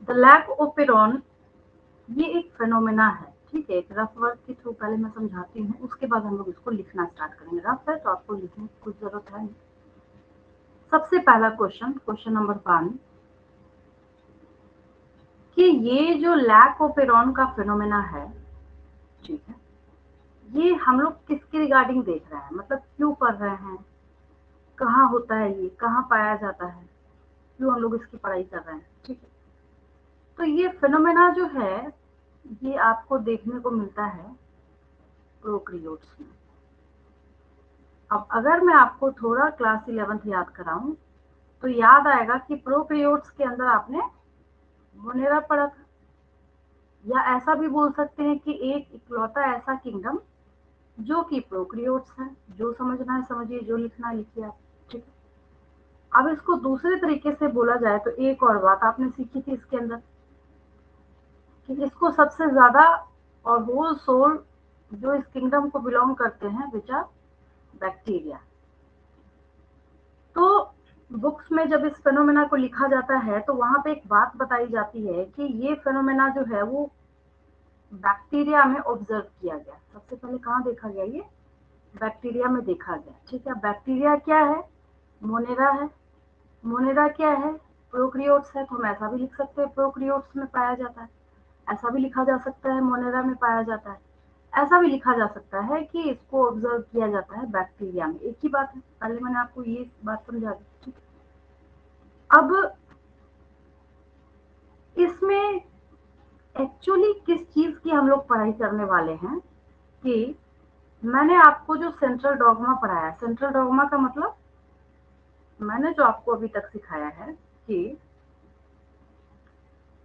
The lack of Perón ये एक phenomena है, ठीक है। एक रफ वर्ड के थ्रू पहले मैं समझाती हूँ, उसके बाद हम लोग इसको लिखना स्टार्ट करेंगे। रफ है तो आपको लिखने की कुछ जरूरत है नहीं। सबसे पहला क्वेश्चन नंबर 1 कि ये जो लैक ऑफ पेरॉन का फेनोमेना है, ठीक है, ये हम लोग किसके रिगार्डिंग देख रहे हैं, मतलब क्यों पढ़ रहे हैं, कहाँ होता है, ये कहाँ पाया जाता है, क्यों हम लोग इसकी पढ़ाई कर रहे हैं, ठीक है। तो ये फेनोमेना जो है ये आपको देखने को मिलता है प्रोकैरियोट्स में। अब अगर मैं आपको थोड़ा क्लास 11th याद कराऊं तो याद आएगा कि प्रोकैरियोट्स के अंदर आपने मोनेरा पढ़ा था, या ऐसा भी बोल सकते हैं कि एक इकलौता ऐसा किंगडम जो कि प्रोकैरियोट्स है। जो समझना है समझिए, जो लिखना है लिखिए आप, ठीक है। अब इसको दूसरे तरीके से बोला जाए तो एक और बात आपने सीखी थी इसके अंदर कि इसको सबसे ज्यादा और होल सोल जो इस किंगडम को बिलोंग करते हैं विच आर बैक्टीरिया। तो बुक्स में जब इस फेनोमेना को लिखा जाता है तो वहां पे एक बात बताई जाती है कि ये फेनोमेना जो है वो बैक्टीरिया में ऑब्जर्व किया गया। सबसे पहले कहाँ देखा गया, ये बैक्टीरिया में देखा गया, ठीक है। बैक्टीरिया क्या है, मोनेरा है। मोनेरा क्या है, प्रोकैरियोट्स है। तो हम ऐसा भी लिख सकते हैं प्रोकैरियोट्स में पाया जाता है, ऐसा भी लिखा जा सकता है मोनेरा में पाया जाता है, ऐसा भी लिखा जा सकता है कि इसको ऑब्जर्व किया जाता है बैक्टीरिया में। एक ही बात है, पहले मैंने आपको ये बात समझा दी, ठीक है। अब इसमें एक्चुअली किस चीज की हम लोग पढ़ाई करने वाले हैं कि मैंने आपको जो सेंट्रल डॉगमा पढ़ाया, सेंट्रल डॉगमा का मतलब मैंने जो आपको अभी तक सिखाया है कि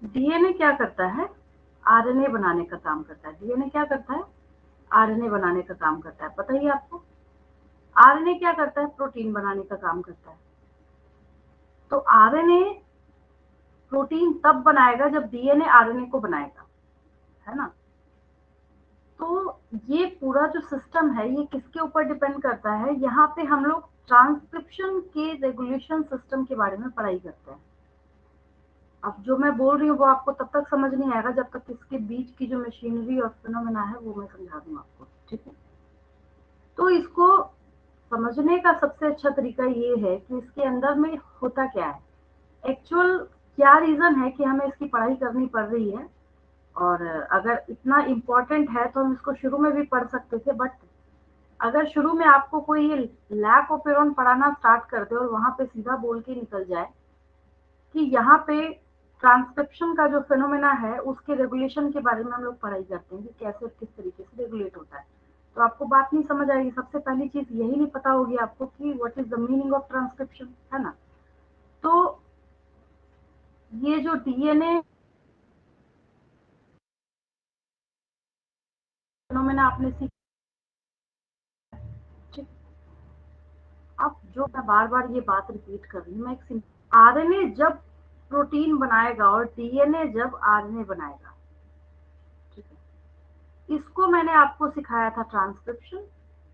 डीएनए क्या करता है, आरएनए बनाने का काम करता है। डीएनए क्या करता है, आरएनए बनाने का काम करता है, पता ही है आपको। आरएनए क्या करता है, प्रोटीन बनाने का काम करता है। तो आरएनए प्रोटीन तब बनाएगा जब डीएनए आरएनए को बनाएगा, है ना। तो ये पूरा जो सिस्टम है ये किसके ऊपर डिपेंड करता है, यहाँ पे हम लोग ट्रांसक्रिप्शन के रेगुलेशन सिस्टम के बारे में पढ़ाई करते हैं। अब जो मैं बोल रही हूँ वो आपको तब तक समझ नहीं आएगा जब तक इसके बीच की जो मशीनरी और फिनोमेना है वो मैं समझा दूँ आपको, ठीक है। तो इसको समझने का सबसे अच्छा तरीका ये है कि इसके अंदर में होता क्या है, एक्चुअल क्या रीजन है कि हमें इसकी पढ़ाई करनी पड़ रही है। और अगर इतना इम्पोर्टेंट है तो हम इसको शुरू में भी पढ़ सकते थे, बट अगर शुरू में आपको कोई ये लैक ऑफ पेरॉन पढ़ाना स्टार्ट कर दे और वहां पे सीधा बोल के निकल जाए कि यहाँ पे ट्रांसक्रिप्शन का जो फेनोमेना है उसके रेगुलेशन के बारे में हम लोग पढ़ाई करते हैं कि कैसे किस तरीके से रेगुलेट होता है, तो आपको बात नहीं समझ आएगी। सबसे पहली चीज यही नहीं पता होगी आपको कि what is the meaning of transcription, है ना। तो ये जो डीएनए फेनोमेना आपने सीखा, अब जो मैं बार बार ये बात रिपीट कर रही हूँ, मैं एक आरएनए जब प्रोटीन बनाएगा और डीएनए जब आरएनए बनाएगा, ठीक है, इसको मैंने आपको सिखाया था ट्रांसक्रिप्शन।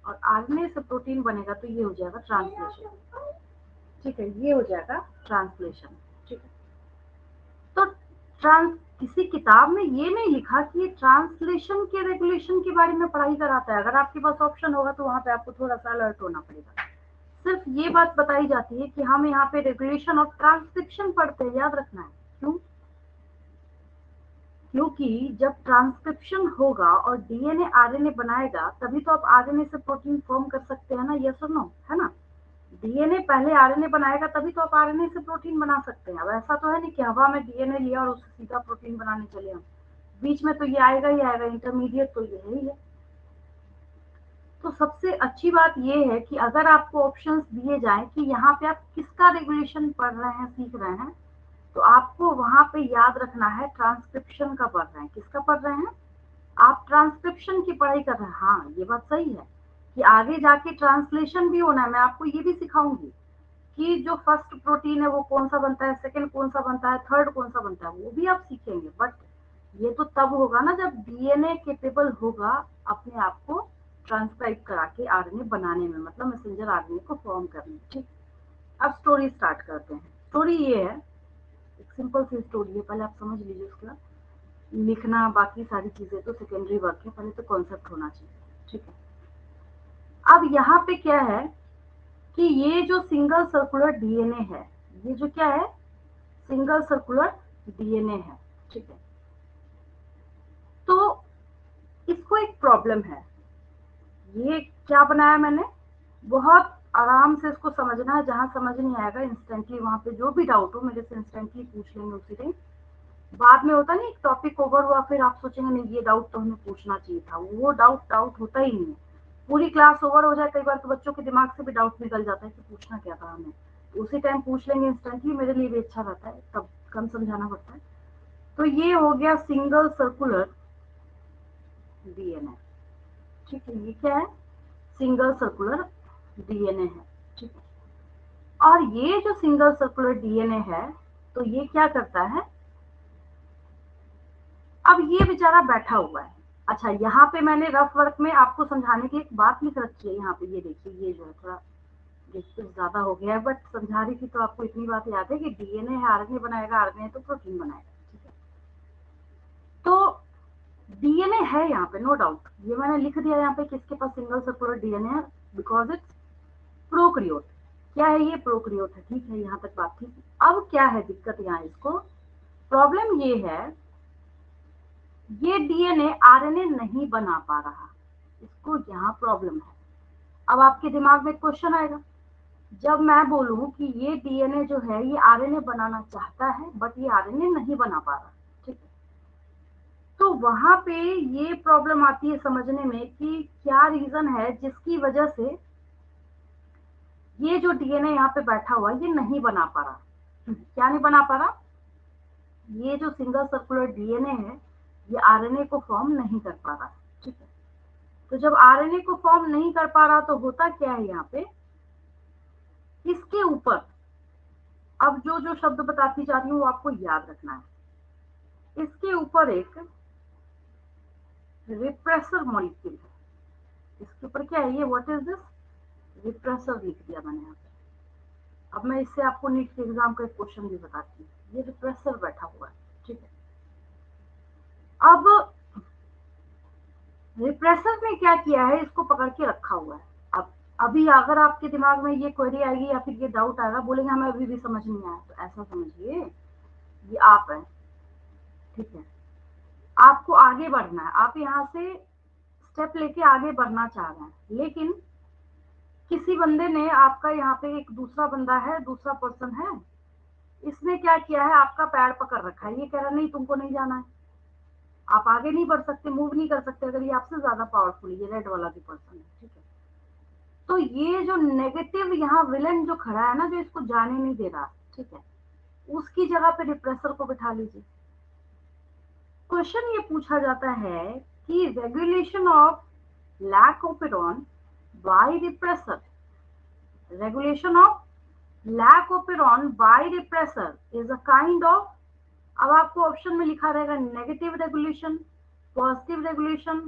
और आरएनए से प्रोटीन बनेगा तो ये हो जाएगा ट्रांसलेशन, ठीक है, ये हो जाएगा ट्रांसलेशन, ठीक है। तो ट्रांस किसी किताब में ये नहीं लिखा कि ये ट्रांसलेशन के रेगुलेशन के बारे में पढ़ाई कराता है। अगर आपके पास ऑप्शन होगा तो वहां पे आपको थोड़ा सा अलर्ट होना पड़ेगा। सिर्फ ये बात बताई जाती है कि हम यहाँ पे रेगुलेशन और ट्रांसक्रिप्शन पढ़ते हैं, याद रखना है। क्यों, क्योंकि जब ट्रांसक्रिप्शन होगा और डीएनए आरएनए बनाएगा तभी तो आप आरएनए से प्रोटीन फॉर्म कर सकते हैं ना, यस और नो, है ना। डीएनए पहले आरएनए बनाएगा तभी तो आप आरएनए से प्रोटीन बना सकते हैं। अब ऐसा तो है नहीं कि हवा में डीएनए लिया और उससे सीधा प्रोटीन बनाने चले हम, बीच में तो ये आएगा ही आएगा, इंटरमीडिएट तो यही है। तो सबसे अच्छी बात ये है कि अगर आपको ऑप्शंस दिए जाएं कि यहाँ पे आप किसका रेगुलेशन पढ़ रहे हैं, सीख रहे हैं, तो आपको वहां पे याद रखना है ट्रांसक्रिप्शन का पढ़ रहे हैं। किसका पढ़ रहे हैं, आप ट्रांसक्रिप्शन की पढ़ाई कर रहे हैं। हाँ ये बात सही है कि आगे जाके ट्रांसलेशन भी होना है, मैं आपको ये भी सिखाऊंगी कि जो फर्स्ट प्रोटीन है वो कौन सा बनता है, सेकंड कौन सा बनता है, थर्ड कौन सा बनता है, वो भी आप सीखेंगे। बट ये तो तब होगा ना जब डीएनए केपेबल होगा अपने आप को ट्रांसक्राइब करा के आरएनए बनाने में, मतलब मैसेंजर आरएनए को फॉर्म करने में, ठीक। अब स्टोरी स्टार्ट करते हैं। स्टोरी ये है, एक सिंपल सी स्टोरी है, पहले आप समझ लीजिए उसका लिखना, बाकी सारी चीजें तो सेकेंडरी वर्क है, पहले तो कॉन्सेप्ट होना चाहिए, ठीक है। अब यहाँ पे क्या है कि ये जो सिंगल सर्कुलर डीएनए है, ये जो क्या है, सिंगल सर्कुलर डीएनए है, ठीक है। तो इसको एक प्रॉब्लम है, ये क्या बनाया मैंने, बहुत आराम से इसको समझना है, जहां समझ नहीं आएगा इंस्टेंटली वहां पे जो भी डाउट हो मेरे से इंस्टेंटली पूछ लेंगे उसी टाइम। बाद में होता नहीं, टॉपिक ओवर हुआ फिर आप सोचेंगे नहीं ये डाउट तो हमें पूछना चाहिए था, वो डाउट होता ही नहीं है। पूरी क्लास ओवर हो जाए कई बार तो बच्चों के दिमाग से भी डाउट निकल जाता है कि पूछना क्या था हमें, तो उसी टाइम पूछ लेंगे इंस्टेंटली, मेरे लिए भी अच्छा रहता है, तब कम समझाना पड़ता है। तो ये हो गया सिंगल सर्कुलर डीएनए, ठीक है। ये क्या है, सिंगल सर्कुलर डीएनए है, ठीक है। और ये जो सिंगल सर्कुलर डीएनए है, तो ये क्या करता है, अब ये बेचारा बैठा हुआ है। अच्छा, यहाँ पे मैंने रफ वर्क में आपको समझाने की एक बात लिख रखी है, यहाँ पे ये देखिए, ये जो है थोड़ा कुछ ज्यादा हो गया है, बट समझा रही थी तो आपको इतनी बात याद है कि डीएनए है, आरएनए बनाएगा, आरएनए तो प्रोटीन बनाएगा, ठीक है। तो डीएनए है यहाँ पे, नो डाउट, ये मैंने लिख दिया यहाँ पे किसके पास सिंगल सर्कुलर डीएनए है, बिकॉज इट्स प्रोक्रियोट। क्या है ये, प्रोक्रियोट है, ठीक है, यहाँ तक बात थी। अब क्या है दिक्कत यहाँ, इसको प्रॉब्लम ये है, ये डीएनए आरएनए नहीं बना पा रहा, इसको यहाँ प्रॉब्लम है। अब आपके दिमाग में क्वेश्चन आएगा, जब मैं बोलूं कि ये डीएनए जो है ये आरएनए बनाना चाहता है बट ये आरएनए नहीं बना पा रहा, ठीक है, तो वहां पे ये प्रॉब्लम आती है समझने में कि क्या रीजन है जिसकी वजह से ये जो डीएनए यहाँ पे बैठा हुआ है ये नहीं बना पा रहा। क्या नहीं बना पा रहा, ये जो सिंगल सर्कुलर डीएनए है ये आरएनए को फॉर्म नहीं कर पा रहा, ठीक है। तो जब आरएनए को फॉर्म नहीं कर पा रहा तो होता क्या है यहाँ पे, इसके ऊपर, अब जो जो शब्द बताती जा रही हूँ वो आपको याद रखना है, इसके ऊपर एक रिप्रेसर मॉलिक्यूल है, इसके ऊपर क्या है ये, व्हाट इज दिस, रिप्रेसर लिख दिया मैंने यहाँ पे। अब मैं इससे आपको नीट के एग्जाम का एक क्वेश्चन भी बताती हूँ, ये रिप्रेसर बैठा हुआ है, ठीक है। अब रिप्रेसर ने क्या किया है, इसको पकड़ के रखा हुआ है। अब अभी अगर आपके दिमाग में ये क्वेरी आएगी या फिर ये डाउट आएगा, बोलेंगे हमें अभी भी समझ नहीं आया, तो ऐसा समझिए ये आप है, ठीक है, आपको आगे बढ़ना है, आप यहाँ से स्टेप लेके आगे बढ़ना चाह रहे हैं, लेकिन किसी बंदे ने आपका, यहाँ पे एक दूसरा बंदा है, दूसरा पर्सन है, इसने क्या किया है, आपका पैर पकड़ रखा है, ये कह रहा नहीं तुमको नहीं जाना है, आप आगे नहीं बढ़ सकते, मूव नहीं कर सकते, अगर ये आपसे ज्यादा पावरफुल, ये रेड वाला भी पर्सन है, ठीक है। तो ये जो नेगेटिव यहाँ विलन जो खड़ा है ना, जो इसको जाने नहीं दे रहा, ठीक है, उसकी जगह पे रिप्रेसर को बिठा लीजिए। क्वेश्चन ये पूछा जाता है कि regulation of lac operon by repressor, regulation of lac operon by repressor is a kind of, अब आपको ऑप्शन में लिखा रहेगा negative regulation, positive regulation,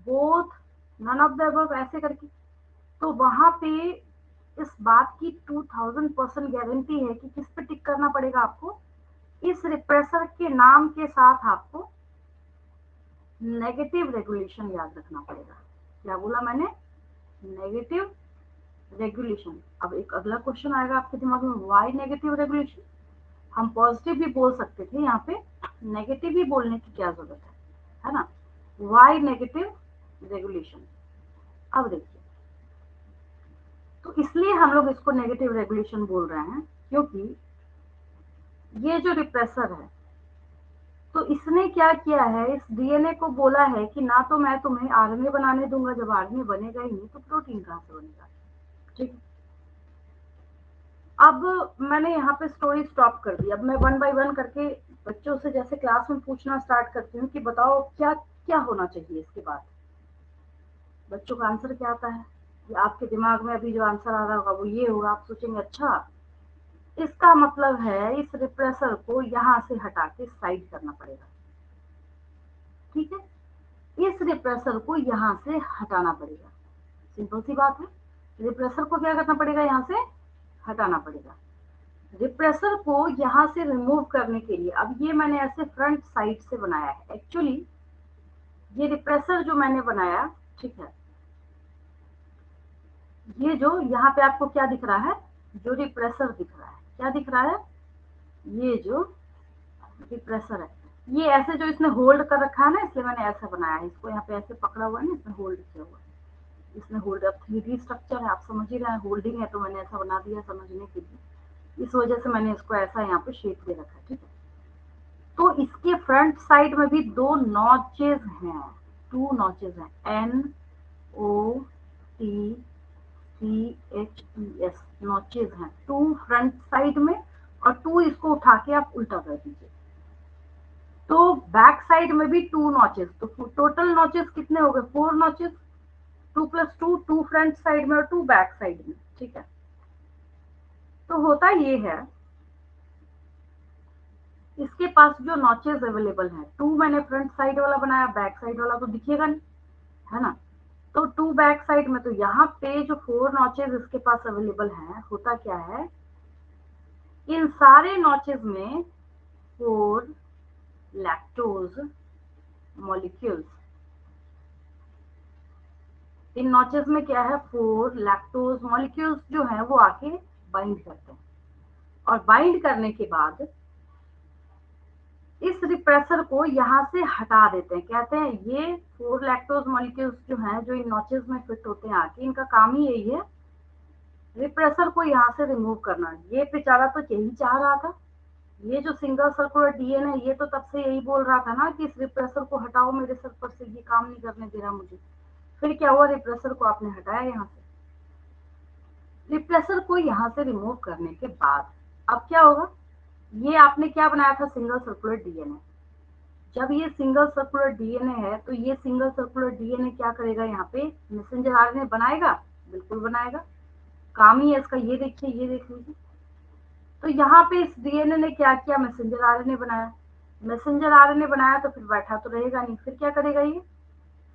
both, none of the above, ऐसे करके। तो वहां पे इस बात की 2000% गारंटी है कि किस पे टिक करना पड़ेगा आपको, इस रिप्रेसर के नाम के साथ आपको नेगेटिव रेगुलेशन याद रखना पड़ेगा। क्या बोला मैंने, नेगेटिव रेगुलेशन। अब एक अगला क्वेश्चन आएगा आपके दिमाग में, व्हाई नेगेटिव रेगुलेशन, हम पॉजिटिव भी बोल सकते थे, यहाँ पे नेगेटिव भी बोलने की क्या जरूरत है ना, व्हाई नेगेटिव रेगुलेशन। अब देखिए, तो इसलिए हम लोग इसको नेगेटिव रेगुलेशन बोल रहे हैं क्योंकि ये जो रिप्रेसर है, तो इसने क्या किया है, इस डीएनए को बोला है कि ना तो मैं तुम्हें आरएनए बनाने दूंगा, जब आरएनए बनेगा ही नहीं तो प्रोटीन कहाँ से बनेगा, ठीक है। अब मैंने यहाँ पे स्टोरी स्टॉप कर दी, अब मैं वन बाय वन करके बच्चों से जैसे क्लास में पूछना स्टार्ट करती हूँ कि बताओ क्या क्या होना चाहिए इसके बाद, बच्चों का आंसर क्या आता है, या आपके दिमाग में अभी जो आंसर आ रहा होगा वो ये होगा, आप सोचेंगे अच्छा इसका मतलब है इस रिप्रेसर को यहाँ से हटा के साइड करना पड़ेगा, ठीक है, इस रिप्रेसर को यहाँ से हटाना पड़ेगा, सिंपल सी बात है, रिप्रेसर को क्या करना पड़ेगा, यहाँ से हटाना पड़ेगा। रिप्रेसर को यहाँ से रिमूव करने के लिए, अब ये मैंने ऐसे फ्रंट साइड से बनाया है, एक्चुअली ये रिप्रेसर जो मैंने बनाया, ठीक है, ये जो यहाँ पे आपको क्या दिख रहा है, जो रिप्रेसर दिख रहा है, क्या दिख रहा है, ये जो रिप्रेसर है, ये ऐसे जो इसने होल्ड कर रखा है ना, इसलिए मैंने ऐसा बनाया है, इसको यहाँ पे ऐसे पकड़ा हुआ है ना, इसमें होल्ड किया हुआ है, इसमें होल्ड, अब 3D स्ट्रक्चर है, आप समझ ही रहे हैं, होल्डिंग है, तो मैंने ऐसा बना दिया समझने के लिए, इस वजह से मैंने इसको ऐसा यहाँ पे शेप दे रखा है, ठीक है। तो इसके फ्रंट साइड में भी दो नॉचेस हैं, टू नॉचेस हैं, NOTCHES, नॉचेस हैं, टू फ्रंट साइड में, और टू इसको उठा के आप उल्टा कर दीजिए, तो बैक साइड में भी टू नॉचेस, तो टोटल नॉचेस कितने हो गए, 4 नॉचेस, 2 + 2, 2 फ्रंट साइड में और 2 बैक साइड में, ठीक है। तो होता ये है, इसके पास जो नॉचेस अवेलेबल हैं, 2 मैंने फ्रंट साइड वाला बनाया, बैक साइड वाला तो दिखेगा नहीं, है ना, तो 2 बैक साइड में, तो यहाँ पे जो 4 नॉचेस इसके पास अवेलेबल हैं, होता क्या है, इन सारे नॉचेस में 4 लैक्टोज मॉलिक्यूल्स, इन नॉचेस में क्या है, 4 लैक्टोज मॉलिक्यूल्स जो है वो आके बाइंड करते हैं, और बाइंड करने के बाद इस रिप्रेसर को यहाँ से हटा देते हैं, कहते हैं ये 4 लैक्टोज मॉलिक्यूल्स जो हैं, जो इन नॉचेस में फिट होते हैं आके, इनका काम ही यही है रिप्रेसर को यहाँ से रिमूव करना। ये बेचारा तो यही चाह रहा था, ये जो सिंगल सर्कुलर डीएनए, ये तो तब से यही बोल रहा था ना कि इस रिप्रेसर को हटाओ मेरे सर पर से, ये काम नहीं करने दे रहा मुझे। फिर क्या हुआ, रिप्रेसर को आपने हटाया यहाँ से, रिप्रेसर को यहाँ से रिमूव करने के बाद अब क्या होगा, ये आपने क्या बनाया था, सिंगल सर्कुलर डीएनए, जब ये सिंगल सर्कुलर डीएनए है, तो ये सिंगल सर्कुलर डीएनए क्या करेगा, यहाँ पे मैसेंजर आरएनए बनाएगा, बिल्कुल बनाएगा, काम ही है इसका, ये देखिए, ये देख लीजिए। तो यहाँ पे इस डीएनए ने क्या किया, मैसेंजर आरएनए बनाया, मैसेंजर आरएनए बनाया तो फिर बैठा तो रहेगा नहीं, फिर क्या करेगा ये,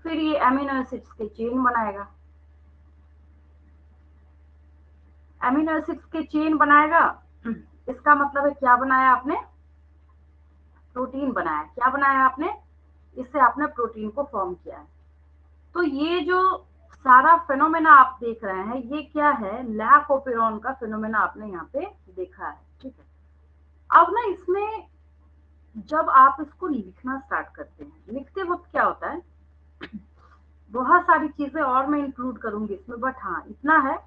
फिर ये एमिनो एसिड्स के चेन बनाएगा, एमिनो एसिड्स के चेन बनाएगा, इसका मतलब है क्या बनाया आपने, प्रोटीन बनाया, क्या बनाया आपने, इससे आपने प्रोटीन को फॉर्म किया है। तो ये जो सारा फिनोमेना आप देख रहे हैं, ये क्या है, लैक ओपेरॉन का फिनोमेना आपने यहाँ पे देखा है, ठीक है। अब ना इसमें जब आप इसको लिखना स्टार्ट करते हैं, लिखते वक्त क्या होता है, बहुत सारी चीजें और मैं इंक्लूड करूंगी इसमें, बट हाँ इतना है,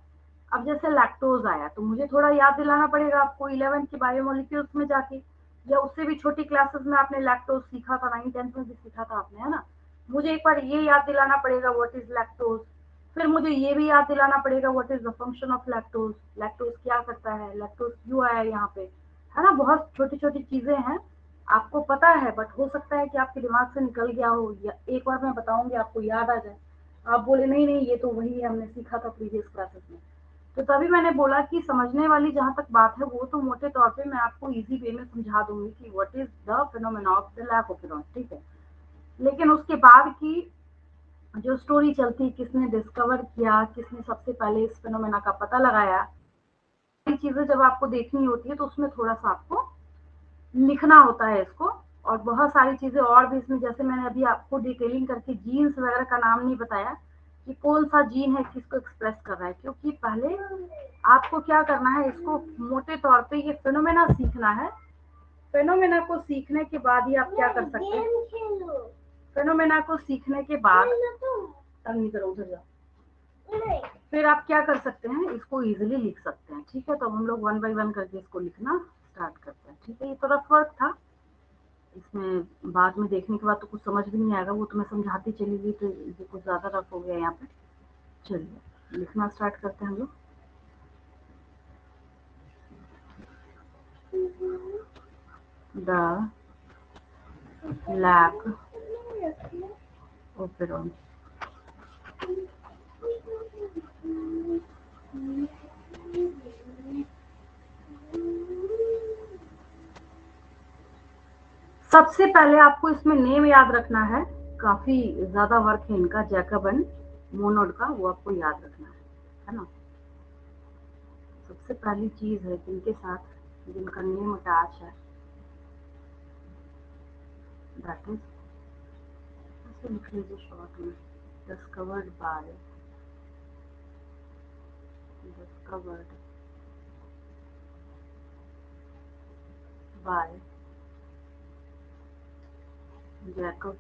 अब जैसे लैक्टोज आया तो मुझे थोड़ा याद दिलाना पड़ेगा आपको 11 की बायोमोलिक्यूल्स में जाके, या उससे भी छोटी क्लासेस में आपने लैक्टोज सीखा था, 9th-10th में भी सीखा था आपने, है ना, मुझे एक बार ये याद दिलाना पड़ेगा व्हाट इज लैक्टोज, फिर मुझे ये भी याद दिलाना पड़ेगा what is the function of lactose, lactose क्या करता है, लैक्टोज क्यों आया यहाँ पे, है ना, बहुत छोटी छोटी चीजें हैं, आपको पता है, बट हो सकता है कि आपके दिमाग से निकल गया हो, या एक बार मैं बताऊंगी आपको याद आ जाए, आप बोले नहीं नहीं ये तो वही है, हमने सीखा था प्रीवियस क्लासेस में। तो तभी मैंने बोला कि समझने वाली जहां तक बात है, वो तो मोटे तौर पे मैं आपको इजी वे में समझा दूंगी कि what is the phenomena of the lac operon, ठीक है। लेकिन उसके बाद की जो स्टोरी चलती, किसने डिस्कवर किया, किसने सबसे पहले इस फिनोमेना का पता लगाया, ये चीजें जब आपको देखनी होती है तो उसमें थोड़ा सा आपको लिखना होता है इसको, और बहुत सारी चीजें और भी इसमें, जैसे मैंने अभी आपको डिटेलिंग करके जीन्स वगैरह का नाम नहीं बताया कि कौन सा जीन है किसको एक्सप्रेस कर रहा है, क्योंकि पहले आपको क्या करना है, इसको मोटे तौर पे ये फिनोमेना सीखना है, फिनोमेना को सीखने के बाद ही आप क्या कर सकते हैं, फिनोमेना को सीखने के बाद, तंग नहीं करो, उधर जाओ, फिर आप क्या कर सकते हैं, इसको इजीली लिख सकते हैं, ठीक है। तो हम लोग 1 बाय 1 करके इसको लिखना स्टार्ट करते हैं, ठीक है। ये तो रफ वर्क था, इसमें बाद में देखने के बाद तो कुछ समझ भी नहीं आएगा, वो तो मैं समझाती चली गई, तो ये कुछ ज़्यादा रफ हो गया यहाँ पे। चलिए लिखना स्टार्ट करते हैं हम लोग। द लैक ओपेरॉन, सबसे पहले आपको इसमें नेम याद रखना है, काफी ज्यादा वर्क है इनका, जैकब एंड मोनोड का, वो आपको याद रखना है ना। सबसे पहली चीज है कि इनके साथ जिनका नेम अटैच है, दैट इज, ऐसे लिख लीजिए शॉर्ट में, discovered by, discovered by Jacob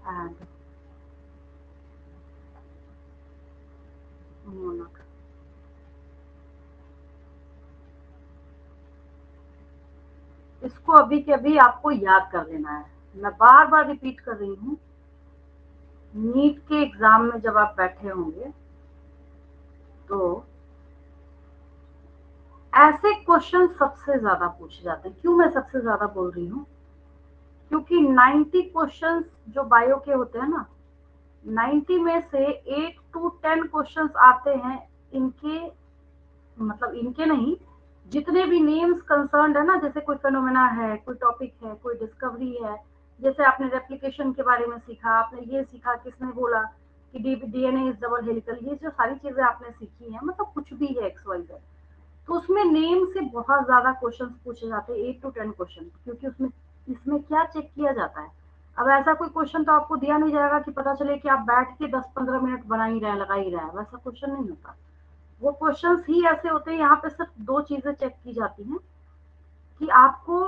and मोनक। इसको अभी के अभी आपको याद कर लेना है। मैं बार बार रिपीट कर रही हूँ, नीट के एग्जाम में जब आप बैठे होंगे तो ऐसे क्वेश्चन सबसे ज्यादा पूछे जाते हैं। क्यों मैं सबसे ज्यादा बोल रही हूँ? क्योंकि 90 क्वेश्चंस जो बायो के होते हैं ना, 90 में से 8 to 10 क्वेश्चंस आते हैं इनके, मतलब इनके नहीं, जितने भी नेम्स कंसर्न्ड है ना, जैसे कोई फेनोमेना है, कोई टॉपिक है, कोई डिस्कवरी है, जैसे आपने रेप्लिकेशन के बारे में सीखा, आपने ये सीखा, किसने बोला कि डीएनए इज डबल हेलिकल, ये जो सारी चीजें आपने सीखी हैं, मतलब कुछ भी है एक्स वाई जेड, तो उसमें नेम से बहुत ज्यादा क्वेश्चन पूछे जाते हैं, 8 to 10 क्वेश्चन, क्योंकि उसमें इसमें क्या चेक किया जाता है। अब ऐसा कोई क्वेश्चन तो आपको दिया नहीं जाएगा कि पता चले कि आप बैठ के 10-15 मिनट बना ही रहे हैं, लगा ही रहे हैं, वैसा क्वेश्चन नहीं होता। वो क्वेश्चंस ही ऐसे होते हैं, यहाँ पे सिर्फ दो चीजें चेक की जाती हैं कि आपको,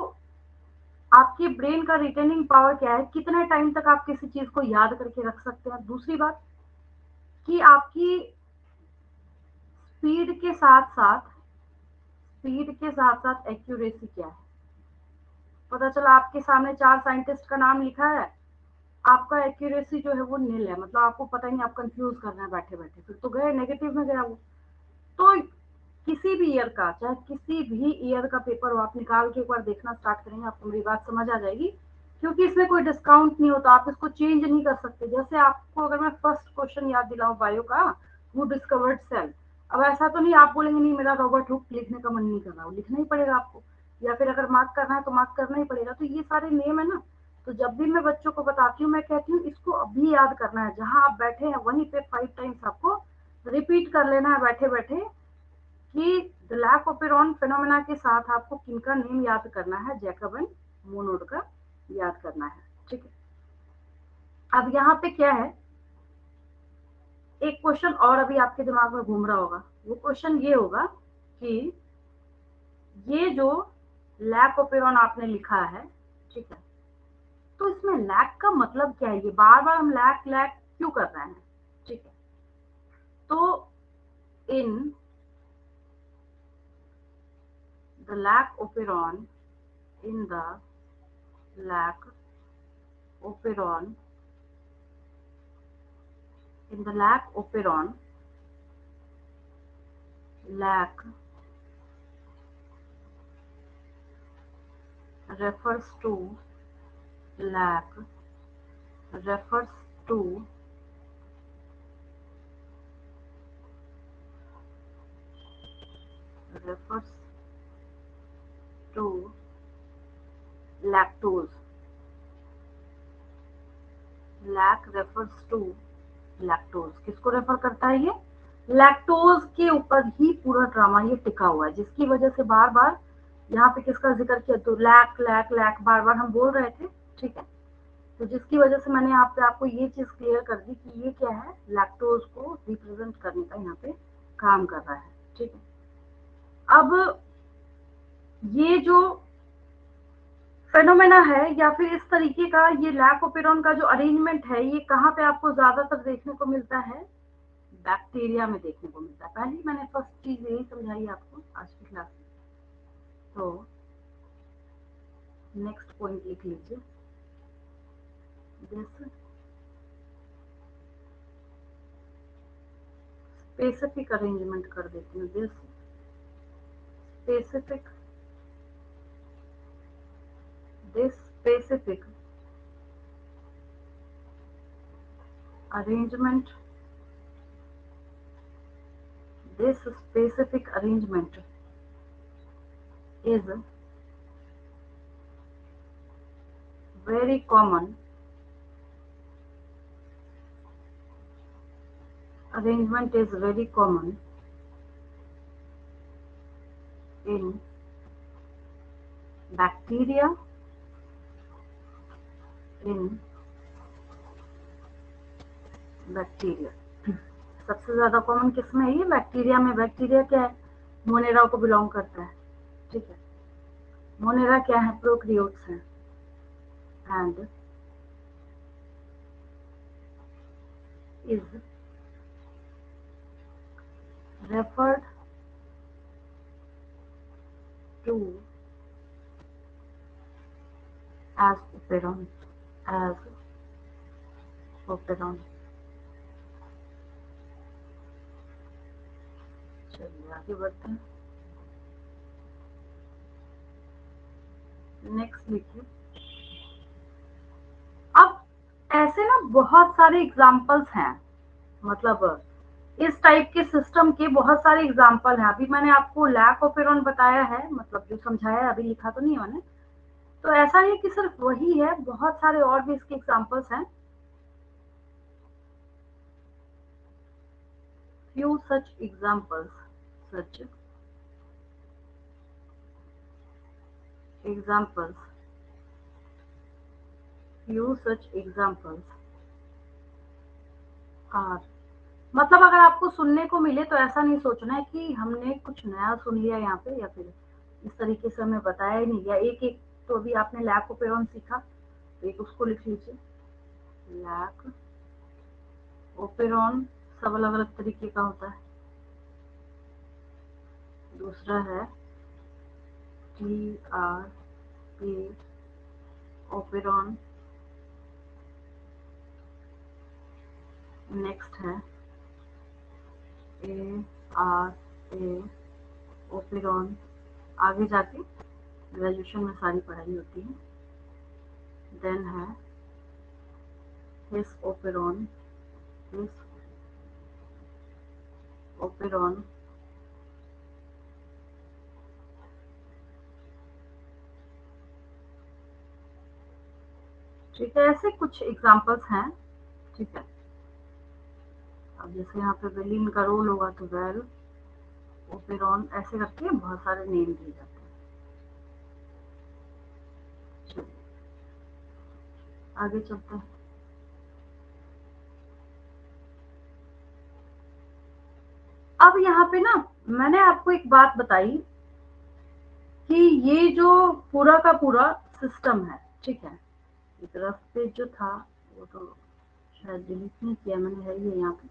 आपके ब्रेन का रिटेनिंग पावर क्या है, कितने टाइम तक आप किसी चीज को याद करके रख सकते हैं। दूसरी बात कि आपकी स्पीड के साथ साथ, स्पीड के साथ साथ एक्यूरेसी क्या है। पता चला आपके सामने 4 साइंटिस्ट का नाम लिखा है, आपका एक्यूरेसी जो है वो नील है, मतलब आपको पता ही नहीं, आप कंफ्यूज कर रहे हैं बैठे बैठे, फिर तो गए, नेगेटिव में गया वो। तो किसी भी ईयर का, चाहे किसी भी ईयर का पेपर हो, आप निकाल के एक बार देखना स्टार्ट करेंगे, आपको मेरी बात समझ आ जाएगी। क्योंकि इसमें कोई डिस्काउंट नहीं होता, आप इसको चेंज नहीं कर सकते। जैसे आपको अगर मैं फर्स्ट क्वेश्चन याद दिलाऊं बायो का, हु डिस्कवर्ड सेल, अब ऐसा तो नहीं आप बोलेंगे नहीं मेरा रॉबर्ट हुक लिखने का मन नहीं कर रहा, वो लिखना ही पड़ेगा आपको, या फिर अगर मार्क करना है तो मार्क करना ही पड़ेगा। तो ये सारे नेम है ना, तो जब भी मैं बच्चों को बताती हूँ, मैं कहती हूँ इसको अभी याद करना है, जहां आप बैठे हैं वहीं पे 5 टाइम्स आपको रिपीट कर लेना है बैठे बैठे, कि द लैक ओपेरॉन फेनोमेना के साथ आपको किनका नेम याद करना है, जैकब एंड मोनोड का याद करना है। ठीक है, अब यहाँ पे क्या है, एक क्वेश्चन और अभी आपके दिमाग में घूम रहा होगा, वो क्वेश्चन ये होगा कि ये जो लैक ओपेरॉन आपने लिखा है, ठीक है, तो इसमें लैक का मतलब क्या है, ये बार बार हम लैक लैक क्यों कर रहे हैं। ठीक है, तो in the lac operon, in the lac operon, in the lac operon, lac refers to, lac refers to refers to lactose, lac refers to lactose, किसको रेफर करता है ये, लैक्टोज के ऊपर ही पूरा ड्रामा ये टिका हुआ है, जिसकी वजह से बार बार यहाँ पे किसका जिक्र किया, तो लैक लैक लैक बार बार हम बोल रहे थे। ठीक है, तो जिसकी वजह से मैंने यहाँ पे आपको ये चीज क्लियर कर दी कि ये क्या है, लैक्टोज को रिप्रेजेंट करने का यहाँ पे काम कर रहा है। ठीक है, अब ये जो फेनोमेना है या फिर इस तरीके का ये लैक ओपेरॉन का जो अरेंजमेंट है, ये कहाँ पे आपको ज्यादातर देखने को मिलता है, बैक्टीरिया में देखने को मिलता है। पहले मैंने फर्स्ट चीज यही समझाई आपको आज की क्लास में, तो नेक्स्ट पॉइंट लिख लीजिए, दिस स्पेसिफिक अरेंजमेंट कर देती हूँ, this specific, this specific arrangement, this specific arrangement is very common arrangement is very common in bacteria, in bacteria. सबसे ज्यादा कॉमन किसमें है? ये बैक्टीरिया में। बैक्टीरिया क्या है? मोनेरा को बिलोंग करता है, ठीक है। मोनेरा क्या है? प्रोकैरियोट्स हैं, and is referred to as operon, as operon. चलिए आगे बढ़ते हैं। नेक्स्ट लिखिए। अब ऐसे ना बहुत सारे एग्जाम्पल्स हैं, मतलब इस टाइप के सिस्टम के बहुत सारे एग्जाम्पल हैं। अभी मैंने आपको लैक ओपेरॉन बताया है, मतलब जो समझाया है, अभी लिखा तो नहीं है मैंने। तो ऐसा नहीं कि सिर्फ वही है, बहुत सारे और भी इसके एग्जाम्पल्स हैं। few such examples, such examples, few such examples are, मतलब अगर आपको सुनने को मिले तो ऐसा नहीं सोचना है कि हमने कुछ नया सुन लिया यहाँ पे, या फिर इस तरीके से हमें बताया ही नहीं गया। एक एक तो अभी आपने लैक ओपेरॉन सीखा, तो एक उसको लिख लीजिए, लैक ओपेरॉन। सब अलग अलग तरीके का होता है। दूसरा है TRA ओपेरॉन। नेक्स्ट है ARA ओपेरॉन। आगे जाके ग्रेजुएशन में सारी पढ़ाई होती है। देन है हिस ओपेरॉन, हिस ओपेरॉन। ठीक है, ऐसे कुछ एग्जांपल्स हैं, ठीक है। अब जैसे यहाँ पे वेलिन का रोल होगा तो वेल ओपेरॉन, ऐसे करके बहुत सारे नेम दिए जाते हैं। चलिए आगे चलते हैं। अब यहाँ पे ना मैंने आपको एक बात बताई कि ये जो पूरा का पूरा सिस्टम है, ठीक है, एक रफ पेज जो था वो तो शायद डिलीट नहीं किया मैंने, है ये यहाँ पे।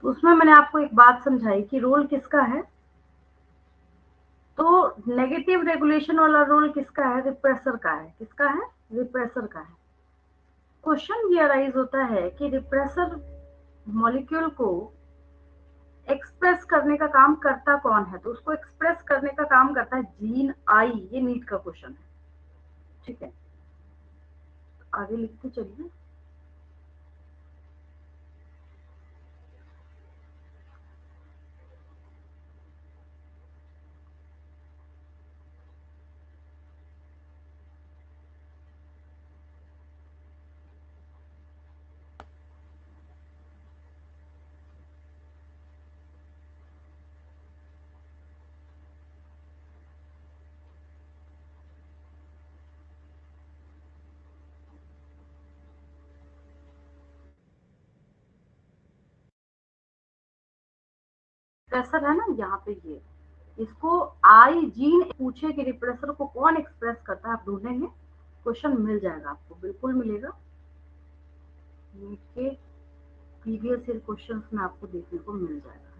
तो उसमें मैंने आपको एक बात समझाई कि रोल किसका है। तो नेगेटिव रेगुलेशन वाला रोल किसका है? रिप्रेसर का है। किसका है? रिप्रेसर का है। क्वेश्चन ये अराइज होता है कि रिप्रेसर मॉलिक्यूल को एक्सप्रेस करने का काम करता कौन है? तो उसको एक्सप्रेस करने का काम करता है जीन आई। ये नीट का क्वेश्चन है, ठीक है। आगे लिखते चलिए। रिप्रेसर है ना यहाँ पे, ये इसको आई जीन पूछे कि रिप्रेसर को कौन एक्सप्रेस करता है, आप ढूंढेंगे, क्वेश्चन मिल जाएगा आपको, बिल्कुल मिलेगा। नीट के प्रीवियस ईयर क्वेश्चंस में आपको देखने को मिल जाएगा।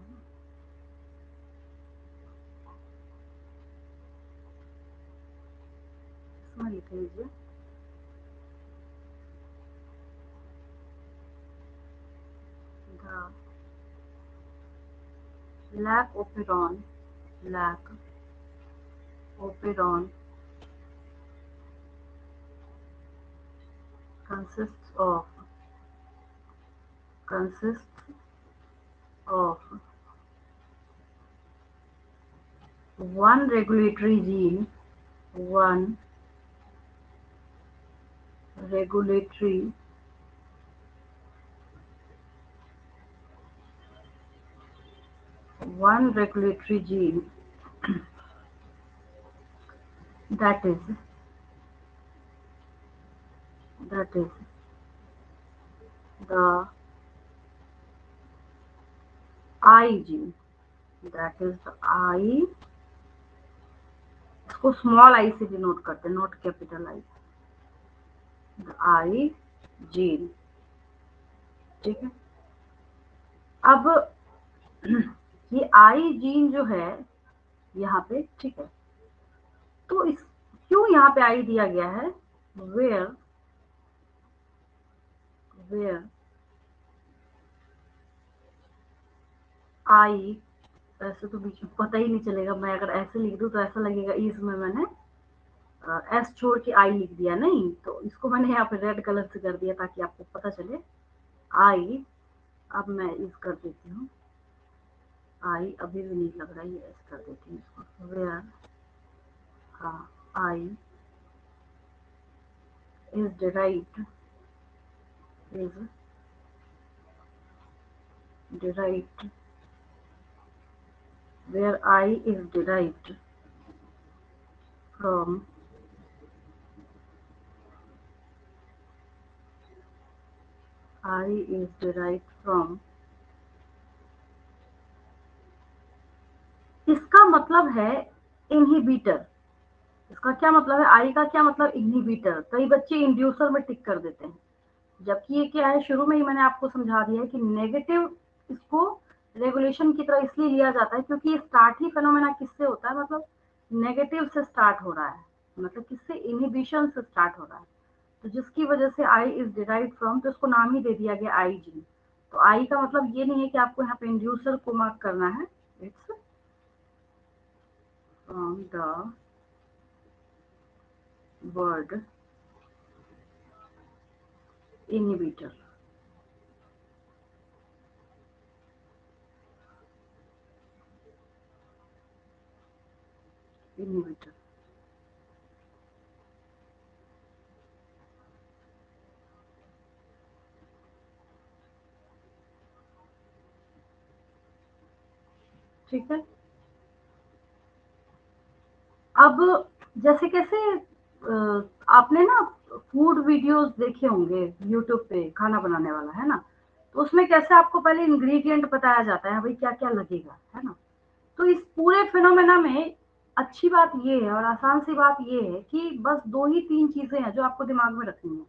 इसमें लिख लीजिए the lac operon consists of one regulatory gene, one regulatory one regulatory gene that is the I gene, that is the I, इसको स्मॉल आई से डिनोट करते हैं, not capital I, the I gene. ठीक है, अब ये आई gene जो है यहाँ पे, ठीक है, तो इस क्यों यहाँ पे आई दिया गया है, वेयर वेयर आई, ऐसे तो बीच में पता ही नहीं चलेगा, मैं अगर ऐसे लिख दूं तो ऐसा लगेगा इसमें मैंने एस छोड़ के आई लिख दिया, नहीं, तो इसको मैंने यहाँ पे रेड कलर से कर दिया ताकि आपको पता चले आई। अब मैं इस कर देती हूँ, आई अभी भी नहीं लग रहा है, ये एस कर देती हूँ इसको, where I is derived is derived where I is derived from I is derived from, इसका मतलब है इनहिबिटर। इसका क्या मतलब है, आई का क्या मतलब, इनहिबिटर। कई बच्चे इंड्यूसर में टिक कर देते हैं, जबकि ये क्या है, शुरू में ही मैंने आपको समझा दिया है कि नेगेटिव इसको रेगुलेशन की तरह इसलिए लिया जाता है क्योंकि ये स्टार्ट ही फेनोमेना किससे होता है, मतलब नेगेटिव से स्टार्ट हो रहा है, मतलब किससे, इनहिबिशन से स्टार्ट हो रहा है। तो जिसकी वजह से आई इज डिराइव्ड फ्रॉम, तो उसको नाम ही दे दिया गया आई जी। तो आई का मतलब ये नहीं है कि आपको यहाँ पे इंड्यूसर को मार्क करना है, it's from the word inhibitor. Inhibitor, ठीक है। अब जैसे कैसे आपने ना फूड वीडियोस देखे होंगे यूट्यूब पे, खाना बनाने वाला है ना, तो उसमें कैसे आपको पहले इंग्रेडिएंट बताया जाता है भाई क्या क्या लगेगा, है ना। तो इस पूरे फिनोमेना में अच्छी बात ये है और आसान सी बात ये है कि बस दो ही तीन चीजें हैं जो आपको दिमाग में रखनी है।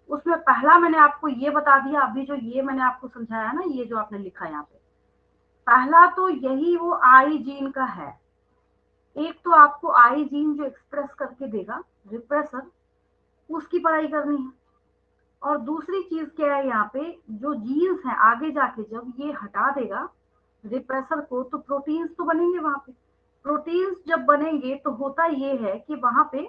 उसमें पहला मैंने आपको ये बता दिया, अभी जो ये मैंने आपको समझाया ना, ये जो आपने लिखा यहाँ पे, पहला तो यही वो आई जीन का है। एक तो आपको आई जीन जो एक्सप्रेस करके देगा रिप्रेसर, उसकी पढ़ाई करनी है। और दूसरी चीज क्या है, यहाँ पे जो जीन्स है आगे जाके जब ये हटा देगा रिप्रेसर को, तो प्रोटीन्स तो बनेंगे वहां पे। प्रोटीन्स जब बनेंगे तो होता ये है कि वहां पे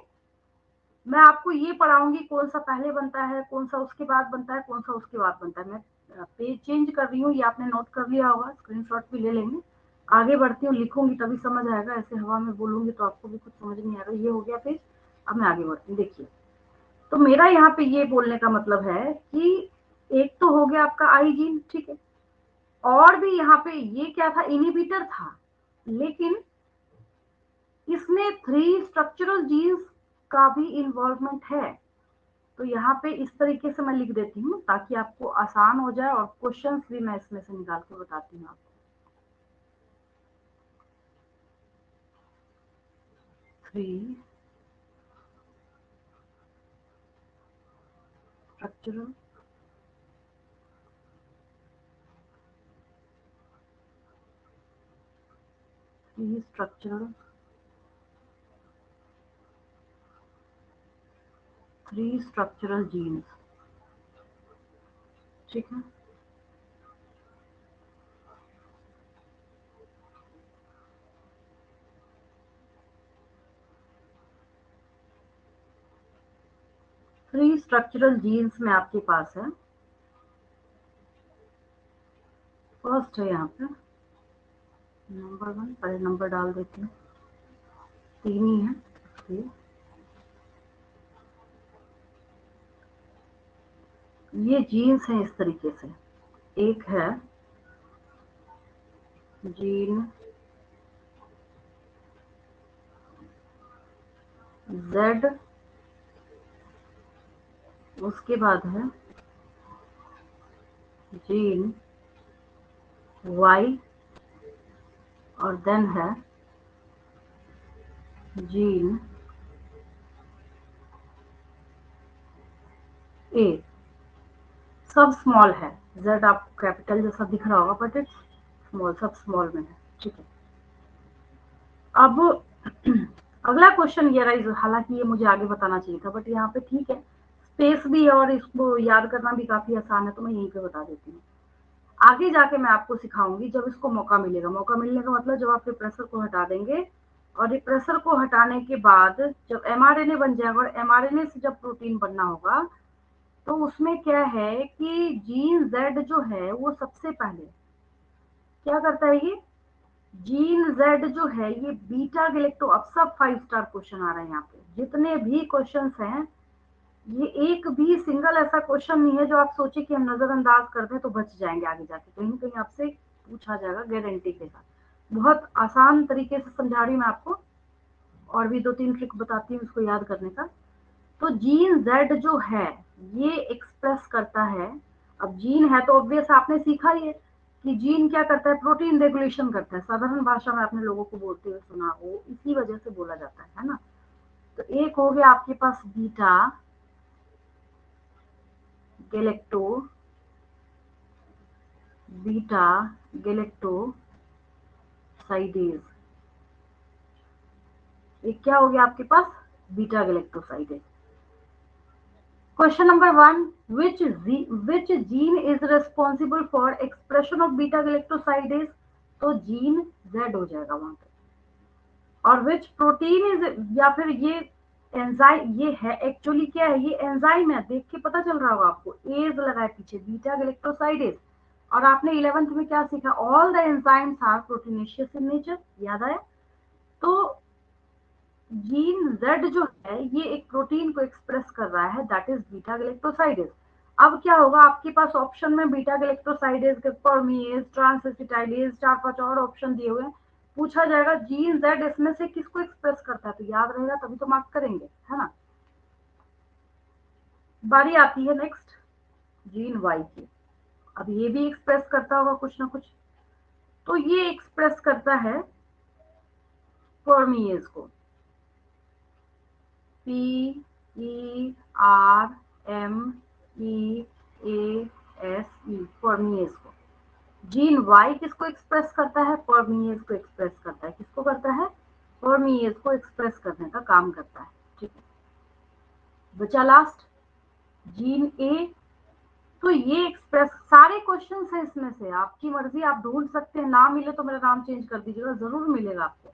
मैं आपको ये पढ़ाऊंगी कौन सा पहले बनता है, कौन सा उसके बाद बनता है, कौन सा उसके बाद बनता है। मैं पेज चेंज कर रही हूँ, ये आपने नोट कर लिया होगा, स्क्रीनशॉट भी ले लेंगे। आगे बढ़ती हूँ, लिखूंगी तभी समझ आएगा, ऐसे हवा में बोलूंगी तो आपको भी कुछ समझ नहीं आएगा। ये हो गया पेज। अब मैं आगे बढ़ती हूँ, देखिए। तो मेरा यहाँ पे ये बोलने का मतलब है कि एक तो हो गया आपका आई जीन, ठीक है, और भी यहाँ पे ये क्या था, इनिबिटर था, लेकिन इसमें 3 स्ट्रक्चरल जीन्स का भी इन्वॉल्वमेंट है। तो यहाँ पे इस तरीके से मैं लिख देती हूँ ताकि आपको आसान हो जाए, और क्वेश्चंस भी मैं इसमें से निकाल के बताती हूँ आपको। 3 स्ट्रक्चरल स्ट्रक्चरल 3 स्ट्रक्चरल जीन्स, ठीक है। 3 स्ट्रक्चरल जीन्स में आपके पास है। फर्स्ट है यहाँ पे नंबर 1, पहले नंबर डाल देती हूँ, 3 ही है इसलिए। ये जीन्स है इस तरीके से, एक है जीन Z, उसके बाद है जीन Y, और देन है जीन A। सब स्मॉल है, Z आपको कैपिटल जैसा दिख रहा होगा बट इट्स स्मॉल, सब स्मॉल में है, ठीक है। अब अगला क्वेश्चन ये रहा, हालांकि ये मुझे आगे बताना चाहिए था बट यहाँ पे ठीक है, स्पेस भी है और इसको याद करना भी काफी आसान है, तो मैं यहीं पे बता देती हूँ। आगे जाके मैं आपको सिखाऊंगी जब इसको मौका मिलेगा। मौका मिलने का मतलब जब आप रिप्रेसर को हटा देंगे, और रिप्रेसर को हटाने के बाद जब एमआरएनए बन जाएगा और एमआरएनए से जब प्रोटीन बनना होगा, तो उसमें क्या है कि जीन जेड जो है वो सबसे पहले क्या करता है, ये जीन जेड जो है ये बीटा गैलेक्टो, अब सब 5 स्टार क्वेश्चन आ रहे हैं यहाँ पे, जितने भी क्वेश्चंस हैं ये एक भी सिंगल ऐसा क्वेश्चन नहीं है जो आप सोचे कि हम नजरअंदाज कर दें तो बच जाएंगे, आगे जाके कहीं कहीं आपसे पूछा जाएगा गारंटी के साथ। बहुत आसान तरीके से समझा रही हूँ मैं आपको, और भी 2-3 ट्रिक बताती हूँ इसको याद करने का। तो जीन जेड जो है ये एक्सप्रेस करता है, अब जीन है तो ऑब्वियस आपने सीखा ही है कि जीन क्या करता है, प्रोटीन रेगुलेशन करता है, साधारण भाषा में आपने लोगों को बोलते हुए सुना हो, इसी वजह से बोला जाता है ना। तो एक हो गया आपके पास बीटा गैलेक्टो, बीटा गैलेक्टोसाइडेज, ये क्या हो गया आपके पास, beta galactosidase. Question number 1, which gene is responsible for expression of beta galactosidase, तो जीन Z हो जाएगा वहां पे। और which protein is, या फिर ये एंजाइम, ये है एक्चुअली क्या है, ये एंजाइम है, देख के पता चल रहा होगा आपको, एज लगा है पीछे, बीटा गैलेक्टोसाइडेज। और आपने 11th में क्या सीखा, all the enzymes are proteinaceous in nature, याद आया। तो जीन Z जो है ये एक प्रोटीन को एक्सप्रेस कर रहा है, दैट इज बीटा गैलेक्टोसाइडेज। अब क्या होगा आपके पास ऑप्शन में बीटा गैलेक्टोसाइडेज के परमीएज, ट्रांसएसिटाइलेज, 4-5 और ऑप्शन दिए हुए हैं, पूछा जाएगा जीन Z इसमें से किसको एक्सप्रेस करता है, तो याद रहेगा तभी तो मार्क करेंगे, है ना। बारी आती है नेक्स्ट जीन Y की। अब ये भी एक्सप्रेस करता होगा कुछ ना कुछ, तो ये एक्सप्रेस करता है परमीएज को, PERMEASE, परमीएज को। जीन Y किसको एक्सप्रेस करता है, परमीएज को एक्सप्रेस करता है, किसको करता है, परमीएज को एक्सप्रेस करने का काम करता है, ठीक है। बचा लास्ट जीन A, तो ये एक्सप्रेस, सारे क्वेश्चन है इसमें से, आपकी मर्जी, आप ढूंढ सकते हैं, ना मिले तो मेरा नाम चेंज कर दीजिएगा, जरूर मिलेगा आपको।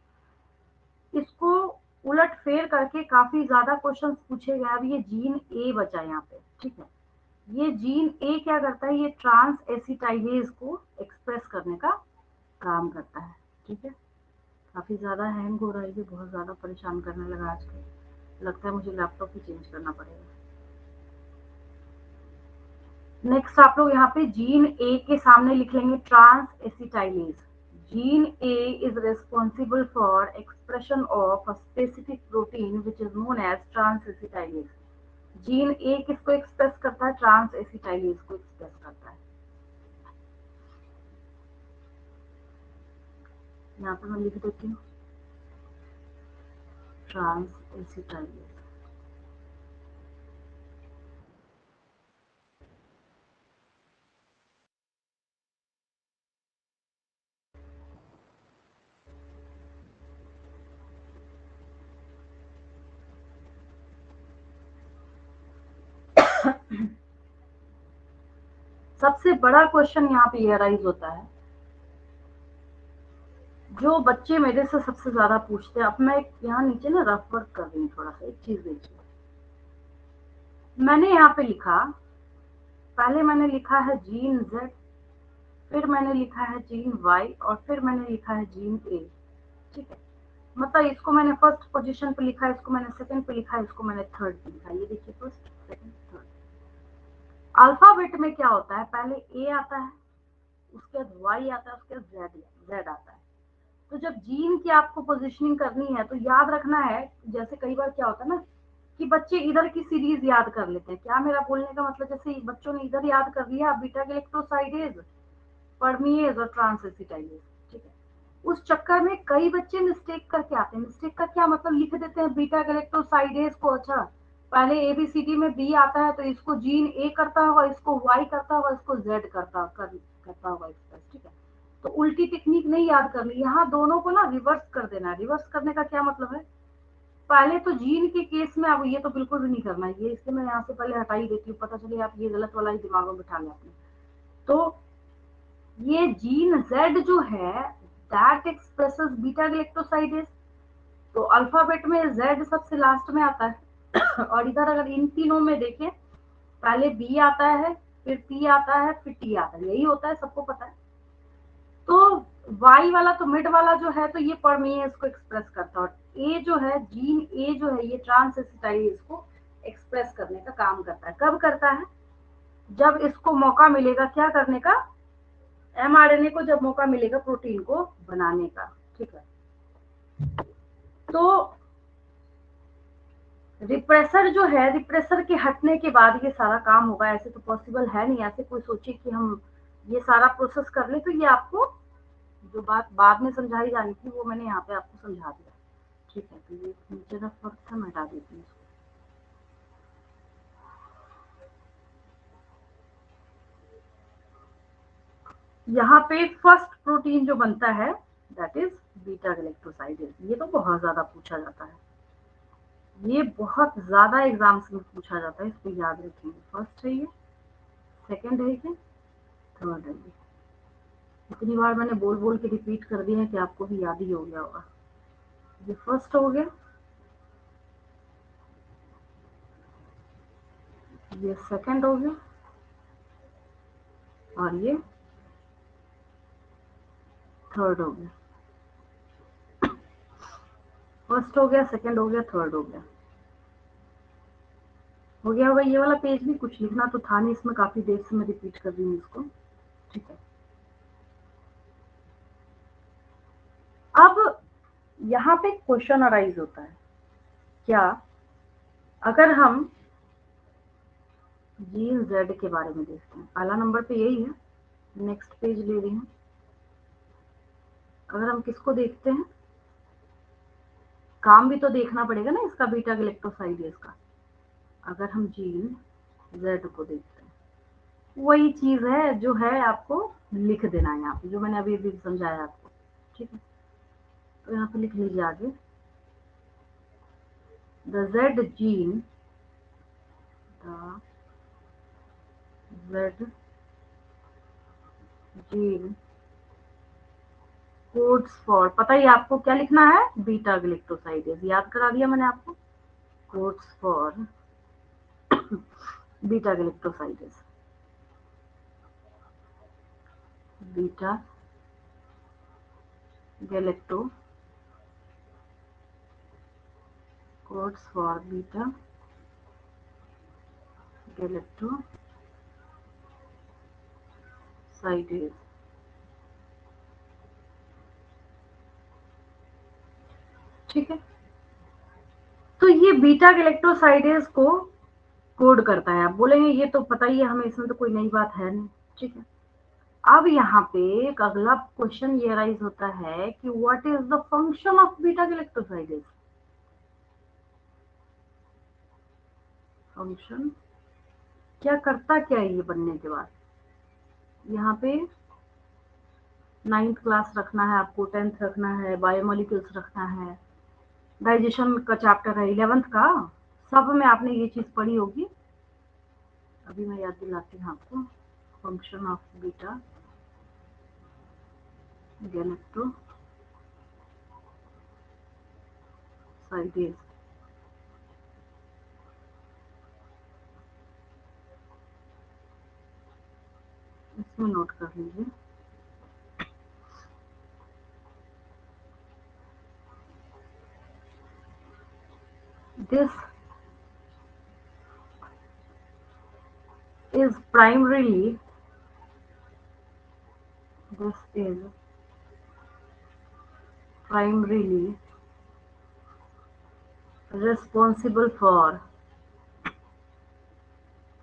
इसको उलट फेर करके काफी ज्यादा क्वेश्चन पूछे गए। अब ये जीन ए बचा यहाँ पे, ठीक है। ये जीन ए क्या करता है, ये ट्रांस एसिटाइलेज को एक्सप्रेस करने का काम करता है, ठीक है। काफी ज्यादा हैंग हो रहा है, ये बहुत ज्यादा परेशान करने लगा आजकल, लगता है मुझे लैपटॉप ही चेंज करना पड़ेगा। नेक्स्ट आप लोग यहाँ पे जीन ए के सामने लिख लेंगे trans acetylase. Gene A is responsible for expression of a specific protein which is known as trans acetylase। Gene A किसको एक्सप्रेस करता है, ट्रांस एसिटाइलेज को एक्सप्रेस करता है। यहाँ पे मैं लिख देती हूँ ट्रांस एसिटाइलेज। सबसे बड़ा क्वेश्चन यहाँ पे ये राइज होता है, जो बच्चे मेरे से सबसे ज्यादा पूछते हैं। अब मैं यहाँ नीचे ना रफ वर्क कर रही हूँ थोड़ा सा, एक चीज देखिए, मैंने यहाँ पे लिखा, पहले मैंने लिखा है जीन Z, फिर मैंने लिखा है जीन Y, और फिर मैंने लिखा है जीन A, ठीक है। मतलब इसको मैंने फर्स्ट पोजीशन पे लिखा है, इसको मैंने सेकंड पे लिखा है, इसको मैंने थर्ड पे लिखा है, ये देखिए फर्स्ट सेकंड थर्ड। अल्फाबेट में क्या होता है, पहले A आता है, उसके बाद वाई आता है, उसके जेड जेड आता है। तो जब जीन की आपको पोजीशनिंग करनी है तो याद रखना है, जैसे कई बार क्या होता है ना कि बच्चे इधर की सीरीज याद कर लेते हैं। क्या मेरा बोलने का मतलब, जैसे बच्चों ने इधर याद कर लिया बीटा गैलेक्टोसाइडेज, परमीएज और ट्रांसएसिटाइलेज, ठीक है। उस चक्कर में कई बच्चे मिस्टेक करके आते हैं। मिस्टेक का क्या मतलब, लिख देते हैं बीटा गैलेक्टोसाइडेज को, अच्छा पहले एबीसीडी में बी आता है तो इसको जीन ए करता होगा, इसको वाई करता होगा, इसको जेड करता होगा एक्सप्रेस, ठीक है। तो उल्टी टेक्निक नहीं याद करनी, यहाँ दोनों को ना रिवर्स कर देना है। रिवर्स करने का क्या मतलब है, पहले तो जीन के केस में, अब ये तो बिल्कुल भी नहीं करना है ये, इसलिए मैं यहाँ से पहले हटा ही देती हूँ, पता चले आप ये गलत वाला ही दिमाग में बिठा लें अपने। तो ये जीन Z जो है दैट एक्सप्रेसेस बीटा गैलेक्टोसाइडेज, तो अल्फाबेट में Z सबसे लास्ट में आता है और इधर अगर इन तीनों में देखें, पहले B आता है, फिर P आता है, फिर T आता है, यही होता है, सबको पता है। तो Y वाला तो मिड वाला जो है, तो ये परमीएज को एक्सप्रेस करता है, और A जो है, जीन A जो है, ये ट्रांसएसिटाइलेज को एक्सप्रेस करने का काम करता है। कब करता है, जब इसको मौका मिलेगा क्या करने का, एमआरएनए को जब मौका मिलेगा प्रोटीन को बनाने का, ठीक है। तो रिप्रेसर जो है, रिप्रेसर के हटने के बाद ये सारा काम होगा, ऐसे तो पॉसिबल है नहीं, ऐसे कोई सोचे कि हम ये सारा प्रोसेस कर ले। तो ये आपको जो बात बाद में समझाई जानी थी वो मैंने यहाँ पे आपको समझा दिया, ठीक है। तो ये नीचे का फर्क था, मैं हटा देती हूँ। यहाँ पे फर्स्ट प्रोटीन जो बनता है दैट इज बीटा गैलेक्टोसाइडेज। ये तो बहुत ज्यादा पूछा जाता है, ये बहुत ज्यादा एग्जाम्स में पूछा जाता है, इसको याद रखेंगे। फर्स्ट है ये, सेकंड है ये, थर्ड है ये। इतनी बार मैंने बोल बोल के रिपीट कर दिया है कि आपको भी याद ही हो गया होगा। ये फर्स्ट हो गया, ये सेकंड हो गया, और ये थर्ड हो गया। फर्स्ट हो गया, सेकंड हो गया, थर्ड हो गया। हो गया होगा ये वाला पेज भी, कुछ लिखना तो था नहीं इसमें, काफी देर से मैं रिपीट कर रही हूँ इसको, ठीक है। अब यहाँ पे क्वेश्चन अराइज होता है, क्या अगर हम जीन जेड के बारे में देखते हैं, पहला नंबर पे यही है, नेक्स्ट पेज ले रही हूँ। अगर हम किसको देखते हैं, काम भी तो देखना पड़ेगा ना इसका, बीटा गैलेक्टोसाइडेज का। अगर हम जीन जेड को देखते हैं, वही चीज है जो है, आपको लिख देना है यहाँ पे, जो मैंने अभी अभी समझाया आपको, ठीक है। तो यहाँ पे लिख लीजिए आगे, the Z gene, the Z gene codes for, पता ही आपको क्या लिखना है, बीटा गैलेक्टोसाइडेज, याद करा दिया मैंने आपको। Codes for beta galactosidase, beta galacto codes for beta galactosidase, ठीक है। तो ये बीटा गैलेक्टोसाइडेज को कोड करता है। आप बोलेंगे ये तो पता ही है हमें, इसमें तो कोई नई बात है नहीं, ठीक है। अब यहाँ पे एक अगला क्वेश्चन ये राइज होता है कि what is the function of beta galactosidase. Function क्या करता, क्या है ये बनने के बाद, यहाँ पे 9th क्लास रखना है आपको, 10th रखना है, बायोमोलिक्यूल्स रखना है, डाइजेशन का चैप्टर है 11th का, सब में आपने ये चीज पढ़ी होगी। अभी मैं याद दिलाती हूँ आपको, फंक्शन ऑफ बीटा गैलेक्टोसाइडेज, इसमें नोट कर लीजिए। This is primarily This is primarily responsible for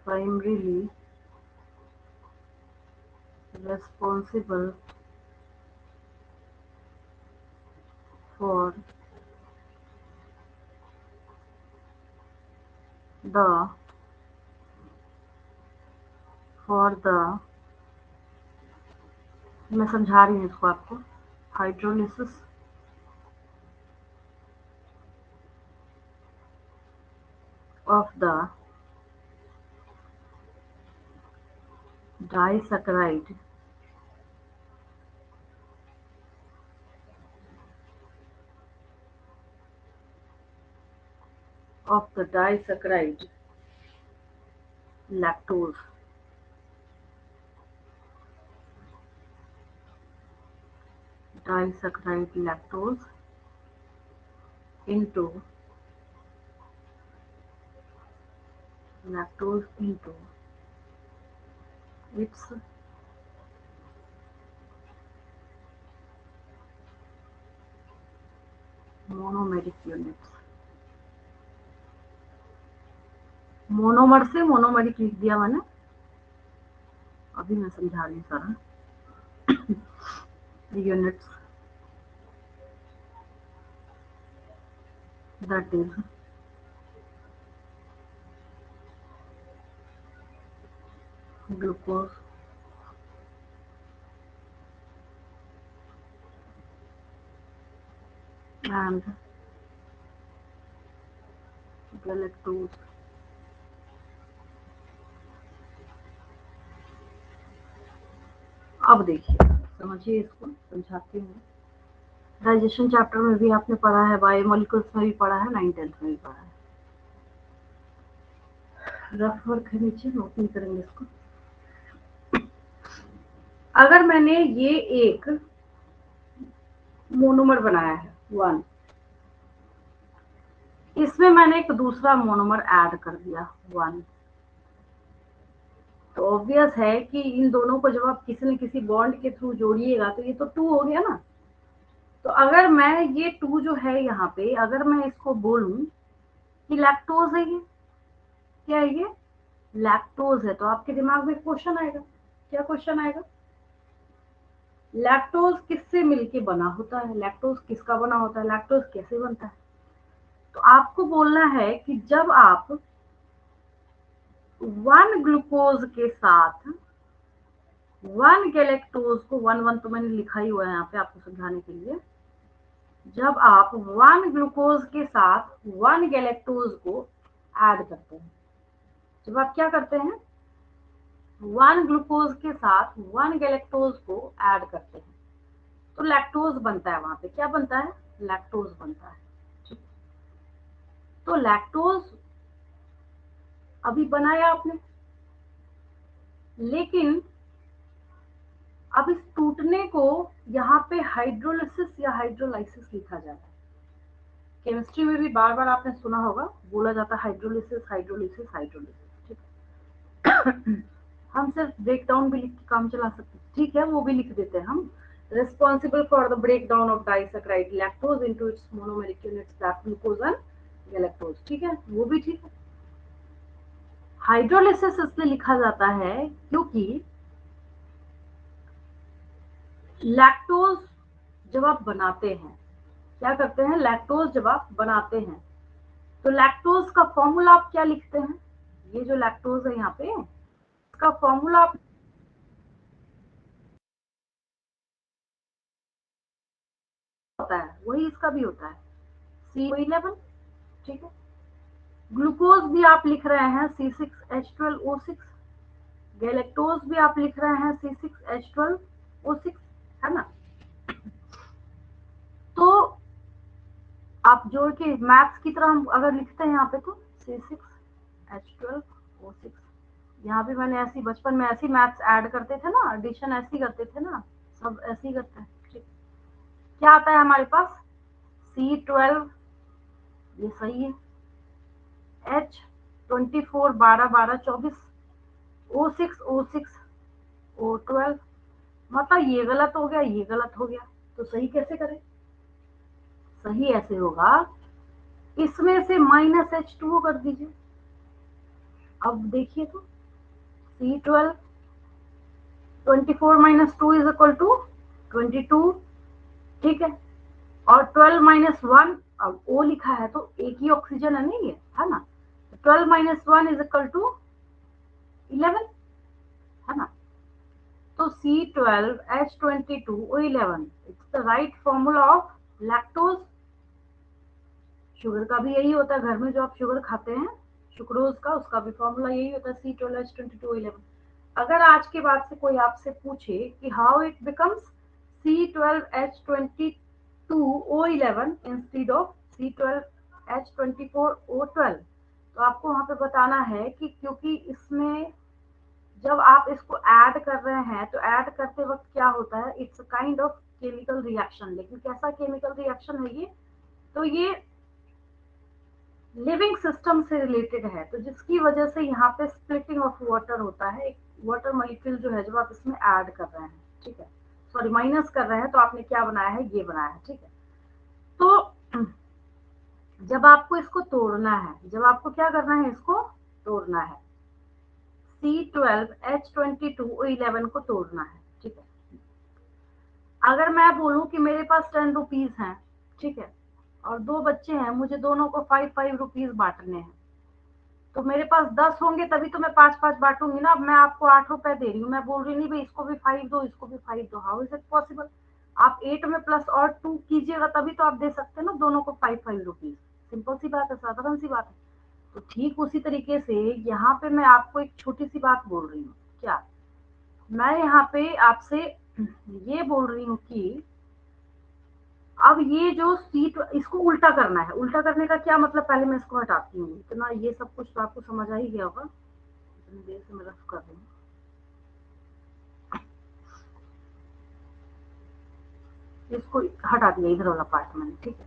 primarily responsible for the for the, मैं समझा रही हूँ इसको आपको, hydrolysis of the disaccharide lactose lactose into its monomeric units. Monomer से मोनोमरिक लिख दिया मैंने, अभी मैं समझा रही हूँ सारा। Units that is glucose and galactose. अब देखिए, समझिए इसको, समझाती हूँ। डाइजेशन चैप्टर में भी आपने पढ़ा है, बायोमोलिक्यूल्स में भी पढ़ा है, 9th-10th में भी पढ़ा है। रफ वर्क है नीचे, नोट नहीं करेंगे इसको। अगर मैंने ये एक मोनोमर बनाया है 1, इसमें मैंने एक दूसरा मोनोमर ऐड कर दिया 1, तो ऑब्वियस है कि इन दोनों को जब आप किसी न किसी बॉन्ड के थ्रू जोड़िएगा तो ये तो 2 हो गया ना। तो अगर मैं ये 2 जो है यहाँ पे, अगर मैं इसको बोलूं कि लैक्टोज है, ये क्या है, ये लैक्टोज है, तो आपके दिमाग में क्वेश्चन आएगा। क्या क्वेश्चन आएगा? लैक्टोज किससे मिलके बना होता है, लैक्टोज किसका बना होता है, लैक्टोज कैसे बनता है? तो आपको बोलना है कि जब आप 1 ग्लूकोज के साथ 1 गैलेक्टोज को, 1 तो मैंने लिखा ही हुआ है यहाँ पे आपको समझाने के लिए, जब आप 1 ग्लूकोज के साथ 1 गैलेक्टोज को ऐड करते हैं, जब आप क्या करते हैं, 1 ग्लूकोज के साथ 1 गैलेक्टोज को ऐड करते हैं, तो लैक्टोज बनता है। वहां पे क्या बनता है? लैक्टोज बनता है। तो लैक्टोज अभी बनाया आपने, लेकिन अब इस टूटने को यहाँ पे हाइड्रोलिसिस या हाइड्रोलाइसिस लिखा जाता है। केमिस्ट्री में भी बार बार आपने सुना होगा, बोला जाता है हाइड्रोलिसिस हाइड्रोलिसिस हाइड्रोलिसिस, ठीक। हम सिर्फ ब्रेक डाउन भी लिख के काम चला सकते हैं, ठीक है, वो भी लिख देते हैं हम। Responsible for the break down of disaccharide lactose into its monomeric units that glucose and galactose, ठीक है, वो भी ठीक है। हाइड्रोलिसिस इसलिए लिखा जाता है क्योंकि लैक्टोज जब आप बनाते हैं, क्या करते हैं, लैक्टोज जब आप बनाते हैं तो लैक्टोज का फॉर्मूला आप क्या लिखते हैं, ये जो लैक्टोज है यहाँ पे, इसका फॉर्मूला आप होता है, वही इसका भी होता है, CO11, ठीक है। ग्लूकोज भी आप लिख रहे हैं C6H12O6, गैलेक्टोज भी आप लिख रहे हैं C6H12O6, है ना। तो आप जोड़ के मैथ्स की तरह हम अगर लिखते हैं यहाँ पे, तो C6H12O6, यहाँ भी मैंने ऐसी बचपन में ऐसी मैथ्स ऐड करते थे ना, एडिशन ऐसी करते थे ना, सब ऐसे ही करते हैं, ठीक। क्या आता है हमारे पास, C12, ये सही है, H24 12 12 24, O6 O12 मतलब ये गलत हो गया, ये गलत हो गया, तो सही कैसे करें? सही ऐसे होगा, इसमें से -H2O कर दीजिए। अब देखिए तो C12 24 - 2 इज इक्वल टू 22, ठीक है। और 12 - 1, अब O लिखा है तो एक ही ऑक्सीजन है नहीं, ये है ना, 12 - 1 इज इक्वल टू 11, है ना। तो C12H22O11, it's the right formula of lactose. Sugar का भी यही होता है, घर में जो आप शुगर खाते हैं सुक्रोज का, उसका भी फॉर्मूला यही होता है C12H22O11। अगर आज के बाद से कोई आपसे पूछे कि how it becomes C12H22O11 instead of C12H24O12, तो आपको वहां पे बताना है कि क्योंकि इसमें जब आप इसको ऐड कर रहे हैं तो ऐड करते वक्त क्या होता है, it's a kind of chemical reaction. लेकिन कैसा केमिकल रिएक्शन है ये, तो ये लिविंग सिस्टम से रिलेटेड है, तो जिसकी वजह से यहाँ पे स्प्लिटिंग ऑफ वाटर होता है। एक वाटर मॉलिक्यूल जो है जब आप इसमें ऐड कर रहे हैं, ठीक है, सॉरी माइनस कर रहे हैं, तो आपने क्या बनाया है, ये बनाया है, ठीक है। तो जब आपको इसको तोड़ना है, जब आपको क्या करना है, इसको तोड़ना है, C12H22O11 को तोड़ना है, ठीक है। अगर मैं बोलूं कि मेरे पास 10 रुपीज हैं, ठीक है, और दो बच्चे हैं, मुझे दोनों को 5 रुपीज बांटने हैं, तो मेरे पास 10 होंगे तभी तो मैं 5 5 बांटूंगी ना। अब मैं आपको 8 रुपए दे रही हूँ, मैं बोल रही नहीं भाई इसको भी 5 दो, इसको भी 5 दो, हाउ इज इट पॉसिबल? आप 8 में प्लस और 2 कीजिएगा तभी तो आप दे सकते हैं ना दोनों को 5 5 रुपीज। सिंपल सी बात है, साधारण सी बात है। तो ठीक उसी तरीके से यहाँ पे मैं आपको एक छोटी सी बात बोल रही हूँ, क्या मैं यहाँ पे आपसे ये बोल रही हूँ कि अब ये जो सीट, इसको उल्टा करना है। उल्टा करने का क्या मतलब, पहले मैं इसको हटाती हूँ, इतना ये सब कुछ तो आपको समझ आ ही गया होगा, इतनी देर से मैं रफ कर रही हूँ। इसको हटा दिया इधर वाला पार्ट मैंने, ठीक है,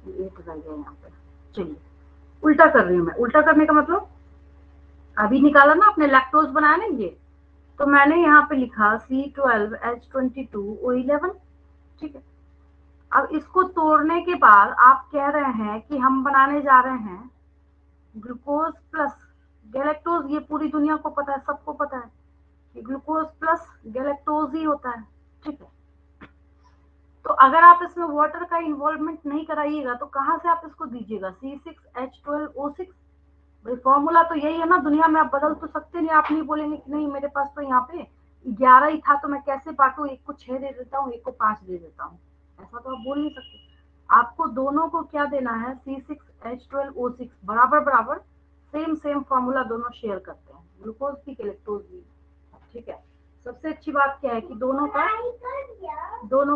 ये 8 रह गया यहाँ पे। चलिए उल्टा कर रही हूँ मैं। उल्टा करने का मतलब, अभी निकाला ना आपने, लैक्टोज बनाया ना ये, तो मैंने यहाँ पे लिखा C12H22O11, ठीक है। अब इसको तोड़ने के बाद आप कह रहे हैं कि हम बनाने जा रहे हैं ग्लूकोज प्लस गैलेक्टोज। ये पूरी दुनिया को पता है, सबको पता है कि ग्लूकोज प्लस गैलेक्टोज ही होता है, ठीक है। तो अगर आप इसमें वाटर का इन्वॉल्वमेंट नहीं कराइएगा तो कहाँ से आप इसको दीजिएगा C6H12O6? भाई फॉर्मूला तो यही है ना, दुनिया में आप बदल तो सकते नहीं। आप नहीं बोलेंगे कि नहीं मेरे पास तो यहाँ पे 11 ही था तो मैं कैसे बांटू, एक को 6 दे देता हूँ, एक को 5 दे देता हूँ, ऐसा तो आप बोल नहीं सकते। आपको दोनों को क्या देना है, C6H12O6 बराबर बराबर, सेम सेम फॉर्मूला दोनों शेयर करते हैं, ग्लूकोज भी गैलेक्टोज भी, ठीक है। सबसे अच्छी बात क्या है कि दोनों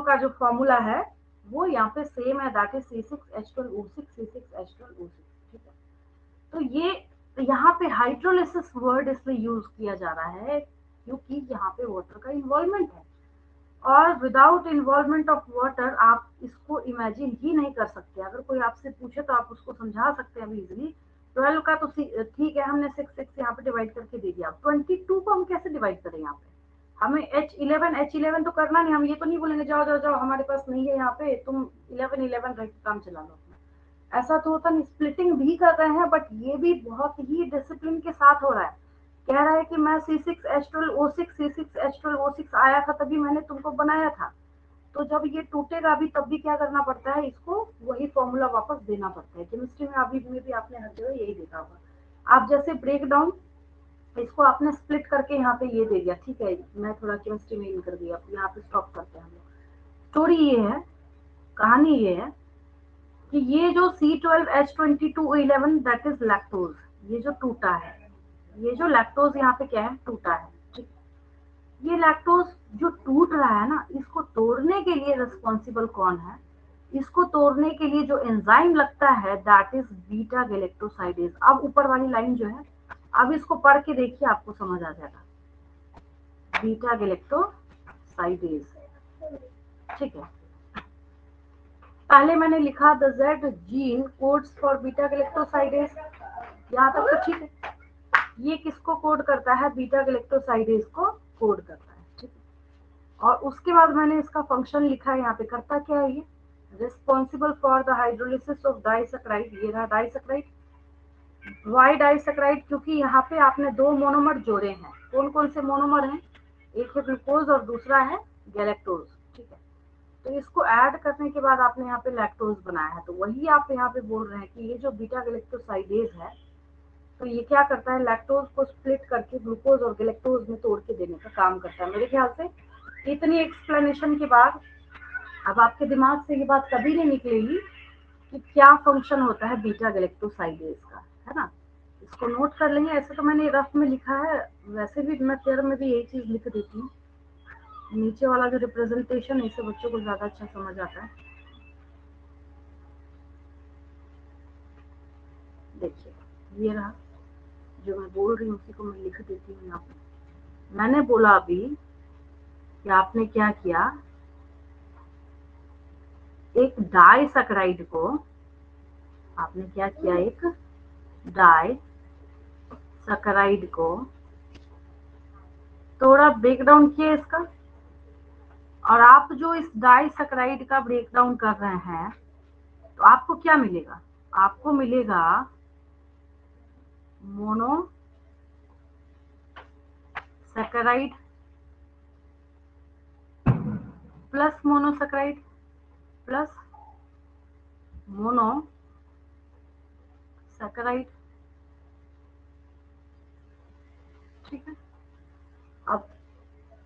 का जो फॉर्मूला है वो यहाँ पे सेम है, दैट इज C6H12O6, C6H12O6, ठीक है। तो ये यहाँ पे हाइड्रोलिसिस वर्ड इसलिए यूज किया जा रहा है क्योंकि यहाँ पे वाटर का इन्वॉल्वमेंट है, और विदाउट इन्वॉल्वमेंट ऑफ वाटर आप इसको इमेजिन ही नहीं कर सकते। अगर कोई आपसे पूछे तो आप उसको समझा सकते हैं अभी इजिली। 12 का तो ठीक है, हमने 6 यहाँ पे डिवाइड करके दे दिया, 22 को हम कैसे डिवाइड करें? यहाँ पे हमें H11 तो करना नहीं, हम ये तो नहीं बोलेंगे जाओ जाओ जाओ हमारे पास नहीं है यहाँ पे, तुम 11 रख काम चला लो अपना। ऐसा तो होता नहीं, स्प्लिटिंग भी कर रहे हैं बट ये भी बहुत ही डिसिप्लिन के साथ हो रहा है। कह रहा है कि मैं C6H12O6 आया था तभी मैंने तुमको बनाया था, तो जब ये टूटेगा भी तब भी क्या करना पड़ता है, इसको वही फॉर्मूला वापस देना पड़ता है। केमिस्ट्री में अभी में भी आपने हर जगह यही देखा होगा। आप जैसे ब्रेक डाउन, इसको आपने स्प्लिट करके यहाँ पे ये दे दिया, ठीक है, मैं थोड़ा केमिस्ट्री में इन कर दिया, यहाँ पे स्टॉप करते हैं हम लोग। स्टोरी ये है, कहानी ये है कि ये जो C12H22O11 दैट इज लैक्टोज, ये जो टूटा है, ये जो लैक्टोज यहाँ पे क्या है, टूटा है, ठीक है। ये लैक्टोज जो टूट रहा है ना, इसको तोड़ने के लिए रिस्पॉन्सिबल कौन है? इसको तोड़ने के लिए जो एंजाइम लगता है दैट इज बीटा गैलेक्टोसाइडेज। अब ऊपर वाली लाइन जो है, अब इसको पढ़ के देखिए आपको समझ आ जाएगा, बीटा गैलेक्टोसाइडेज, ठीक है। पहले मैंने लिखा the Z gene codes for beta galactosidase, यहाँ तक तो ठीक है। ये किसको कोड करता है? बीटा गैलेक्टोसाइडेज को कोड करता है, ठीक है। और उसके बाद मैंने इसका फंक्शन लिखा है यहाँ पे, करता क्या है ये, responsible for the hydrolysis of disaccharide, ये रहा डाइसैकेराइड। वाई डाइसैकेराइड, क्योंकि यहाँ पे आपने दो मोनोमर जोड़े हैं। कौन कौन से मोनोमर हैं, एक है ग्लूकोज और दूसरा है गैलेक्टोज, ठीक है। तो इसको ऐड करने के बाद आपने यहाँ पे लैक्टोज बनाया है, तो वही आप यहाँ पे बोल रहे हैं कि ये जो बीटा गैलेक्टोसाइडेज है, तो ये क्या करता है, लैक्टोज को स्प्लिट करके ग्लूकोज और गैलेक्टोज में तोड़ के देने का काम करता है। मेरे ख्याल से इतनी एक्सप्लेनेशन के बाद अब आपके दिमाग से ये बात कभी नहीं निकलेगी कि क्या फंक्शन होता है बीटा गैलेक्टोसाइडेज का, है ना। इसको नोट कर लेंगे। ऐसे तो मैंने रफ में लिखा है, वैसे भी मैं पेयर में भी यही चीज लिख देती हूँ। नीचे वाला जो रिप्रेजेंटेशन है, इससे बच्चों को ज्यादा अच्छा समझ आता है। देखिए ये रहा, जो मैं बोल रही हूँ उसी को मैं लिख देती हूँ यहाँ पे। मैंने बोला अभी कि आपने क्या किया, एक डाइसैकेराइड को आपने क्या किया, एक डाइसैकेराइड को थोड़ा ब्रेक डाउन किया इसका। और आप जो इस डाइसैकेराइड का ब्रेक डाउन कर रहे हैं, तो आपको क्या मिलेगा, आपको मिलेगा monosaccharide plus monosaccharide plus monosaccharide, ठीक है। अब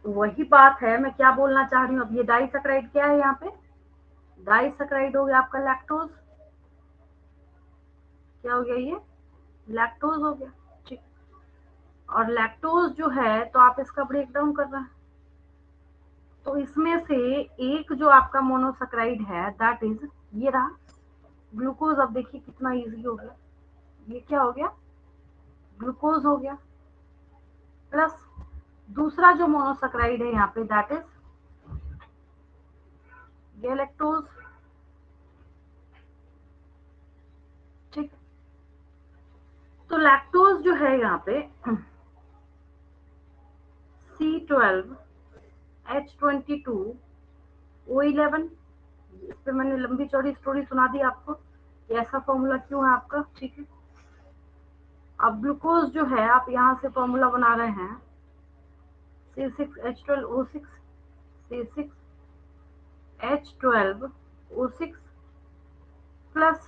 वही बात है, मैं क्या बोलना चाह रही हूँ, अब ये डाइसैकेराइड क्या है, यहाँ पे डाइसैकेराइड हो गया आपका लैक्टोज, क्या हो गया ये, लैक्टोज हो गया, ठीक। और लैक्टोज जो है, तो आप इसका ब्रेक डाउन कर रहे हैं, तो इसमें से एक जो आपका मोनोसैकेराइड है, दैट इज ये रहा ग्लूकोज। अब देखिए कितना इजी हो गया, ये क्या हो गया, ग्लूकोज हो गया, प्लस दूसरा जो मोनोसैकेराइड है यहाँ पे, दैट इज गैलेक्टोज, ठीक। तो लैक्टोज जो है यहाँ पे C12H22O11, इस पे मैंने लंबी चौड़ी स्टोरी सुना दी आपको, ये ऐसा फॉर्मूला क्यों है आपका, ठीक है। अब ग्लूकोज जो है, आप यहाँ से फॉर्मूला बना रहे हैं C6H12O6, C6H12O6 प्लस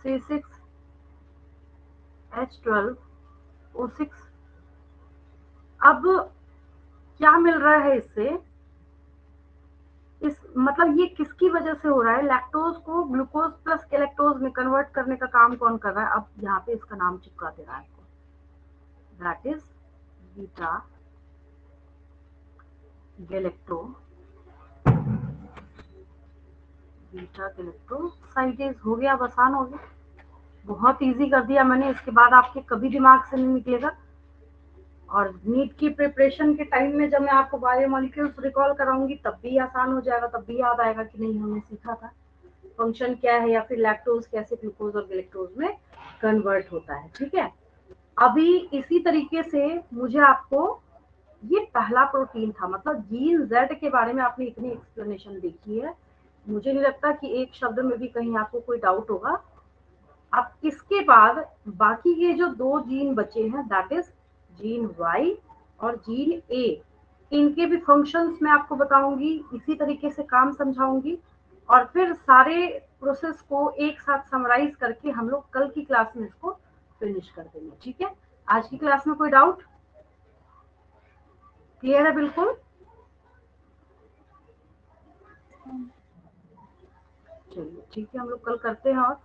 C6H12O6। अब क्या मिल रहा है इससे, इस मतलब ये किसकी वजह से हो रहा है, लैक्टोज को ग्लूकोज प्लस गैलेक्टोज में कन्वर्ट करने का काम कौन कर रहा है, अब यहाँ पे इसका नाम चिपका दे रहा है आपको, that is beta galacto, beta galactosidase हो गया, आसान हो गया, बहुत इजी कर दिया मैंने। इसके बाद आपके कभी दिमाग से नहीं निकलेगा। और नीट की प्रिपरेशन के टाइम में जब मैं आपको बायोमोलिक्यूल्स रिकॉल कराऊंगी, तब भी आसान हो जाएगा, तब भी याद आएगा कि नहीं हमने सीखा था फंक्शन क्या है, या फिर लैक्टोज कैसे ग्लूकोज और गैलेक्टोज में कन्वर्ट होता है, ठीक है। अभी इसी तरीके से मुझे आपको, ये पहला प्रोटीन था, मतलब जीन जेड के बारे में आपने इतनी एक्सप्लेनेशन देखी है, मुझे नहीं लगता कि एक शब्द में भी कहीं आपको कोई डाउट होगा। अब इसके बाद बाकी ये जो दो जीन बचे हैं, दैट इज जीन वाई और जीन ए, इनके भी फंक्शंस मैं आपको बताऊंगी, इसी तरीके से काम समझाऊंगी, और फिर सारे प्रोसेस को एक साथ समराइज करके हम लोग कल की क्लास में इसको फिनिश कर देंगे, ठीक है। आज की क्लास में कोई डाउट, क्लियर है बिल्कुल, चलिए ठीक है, हम लोग कल करते हैं। और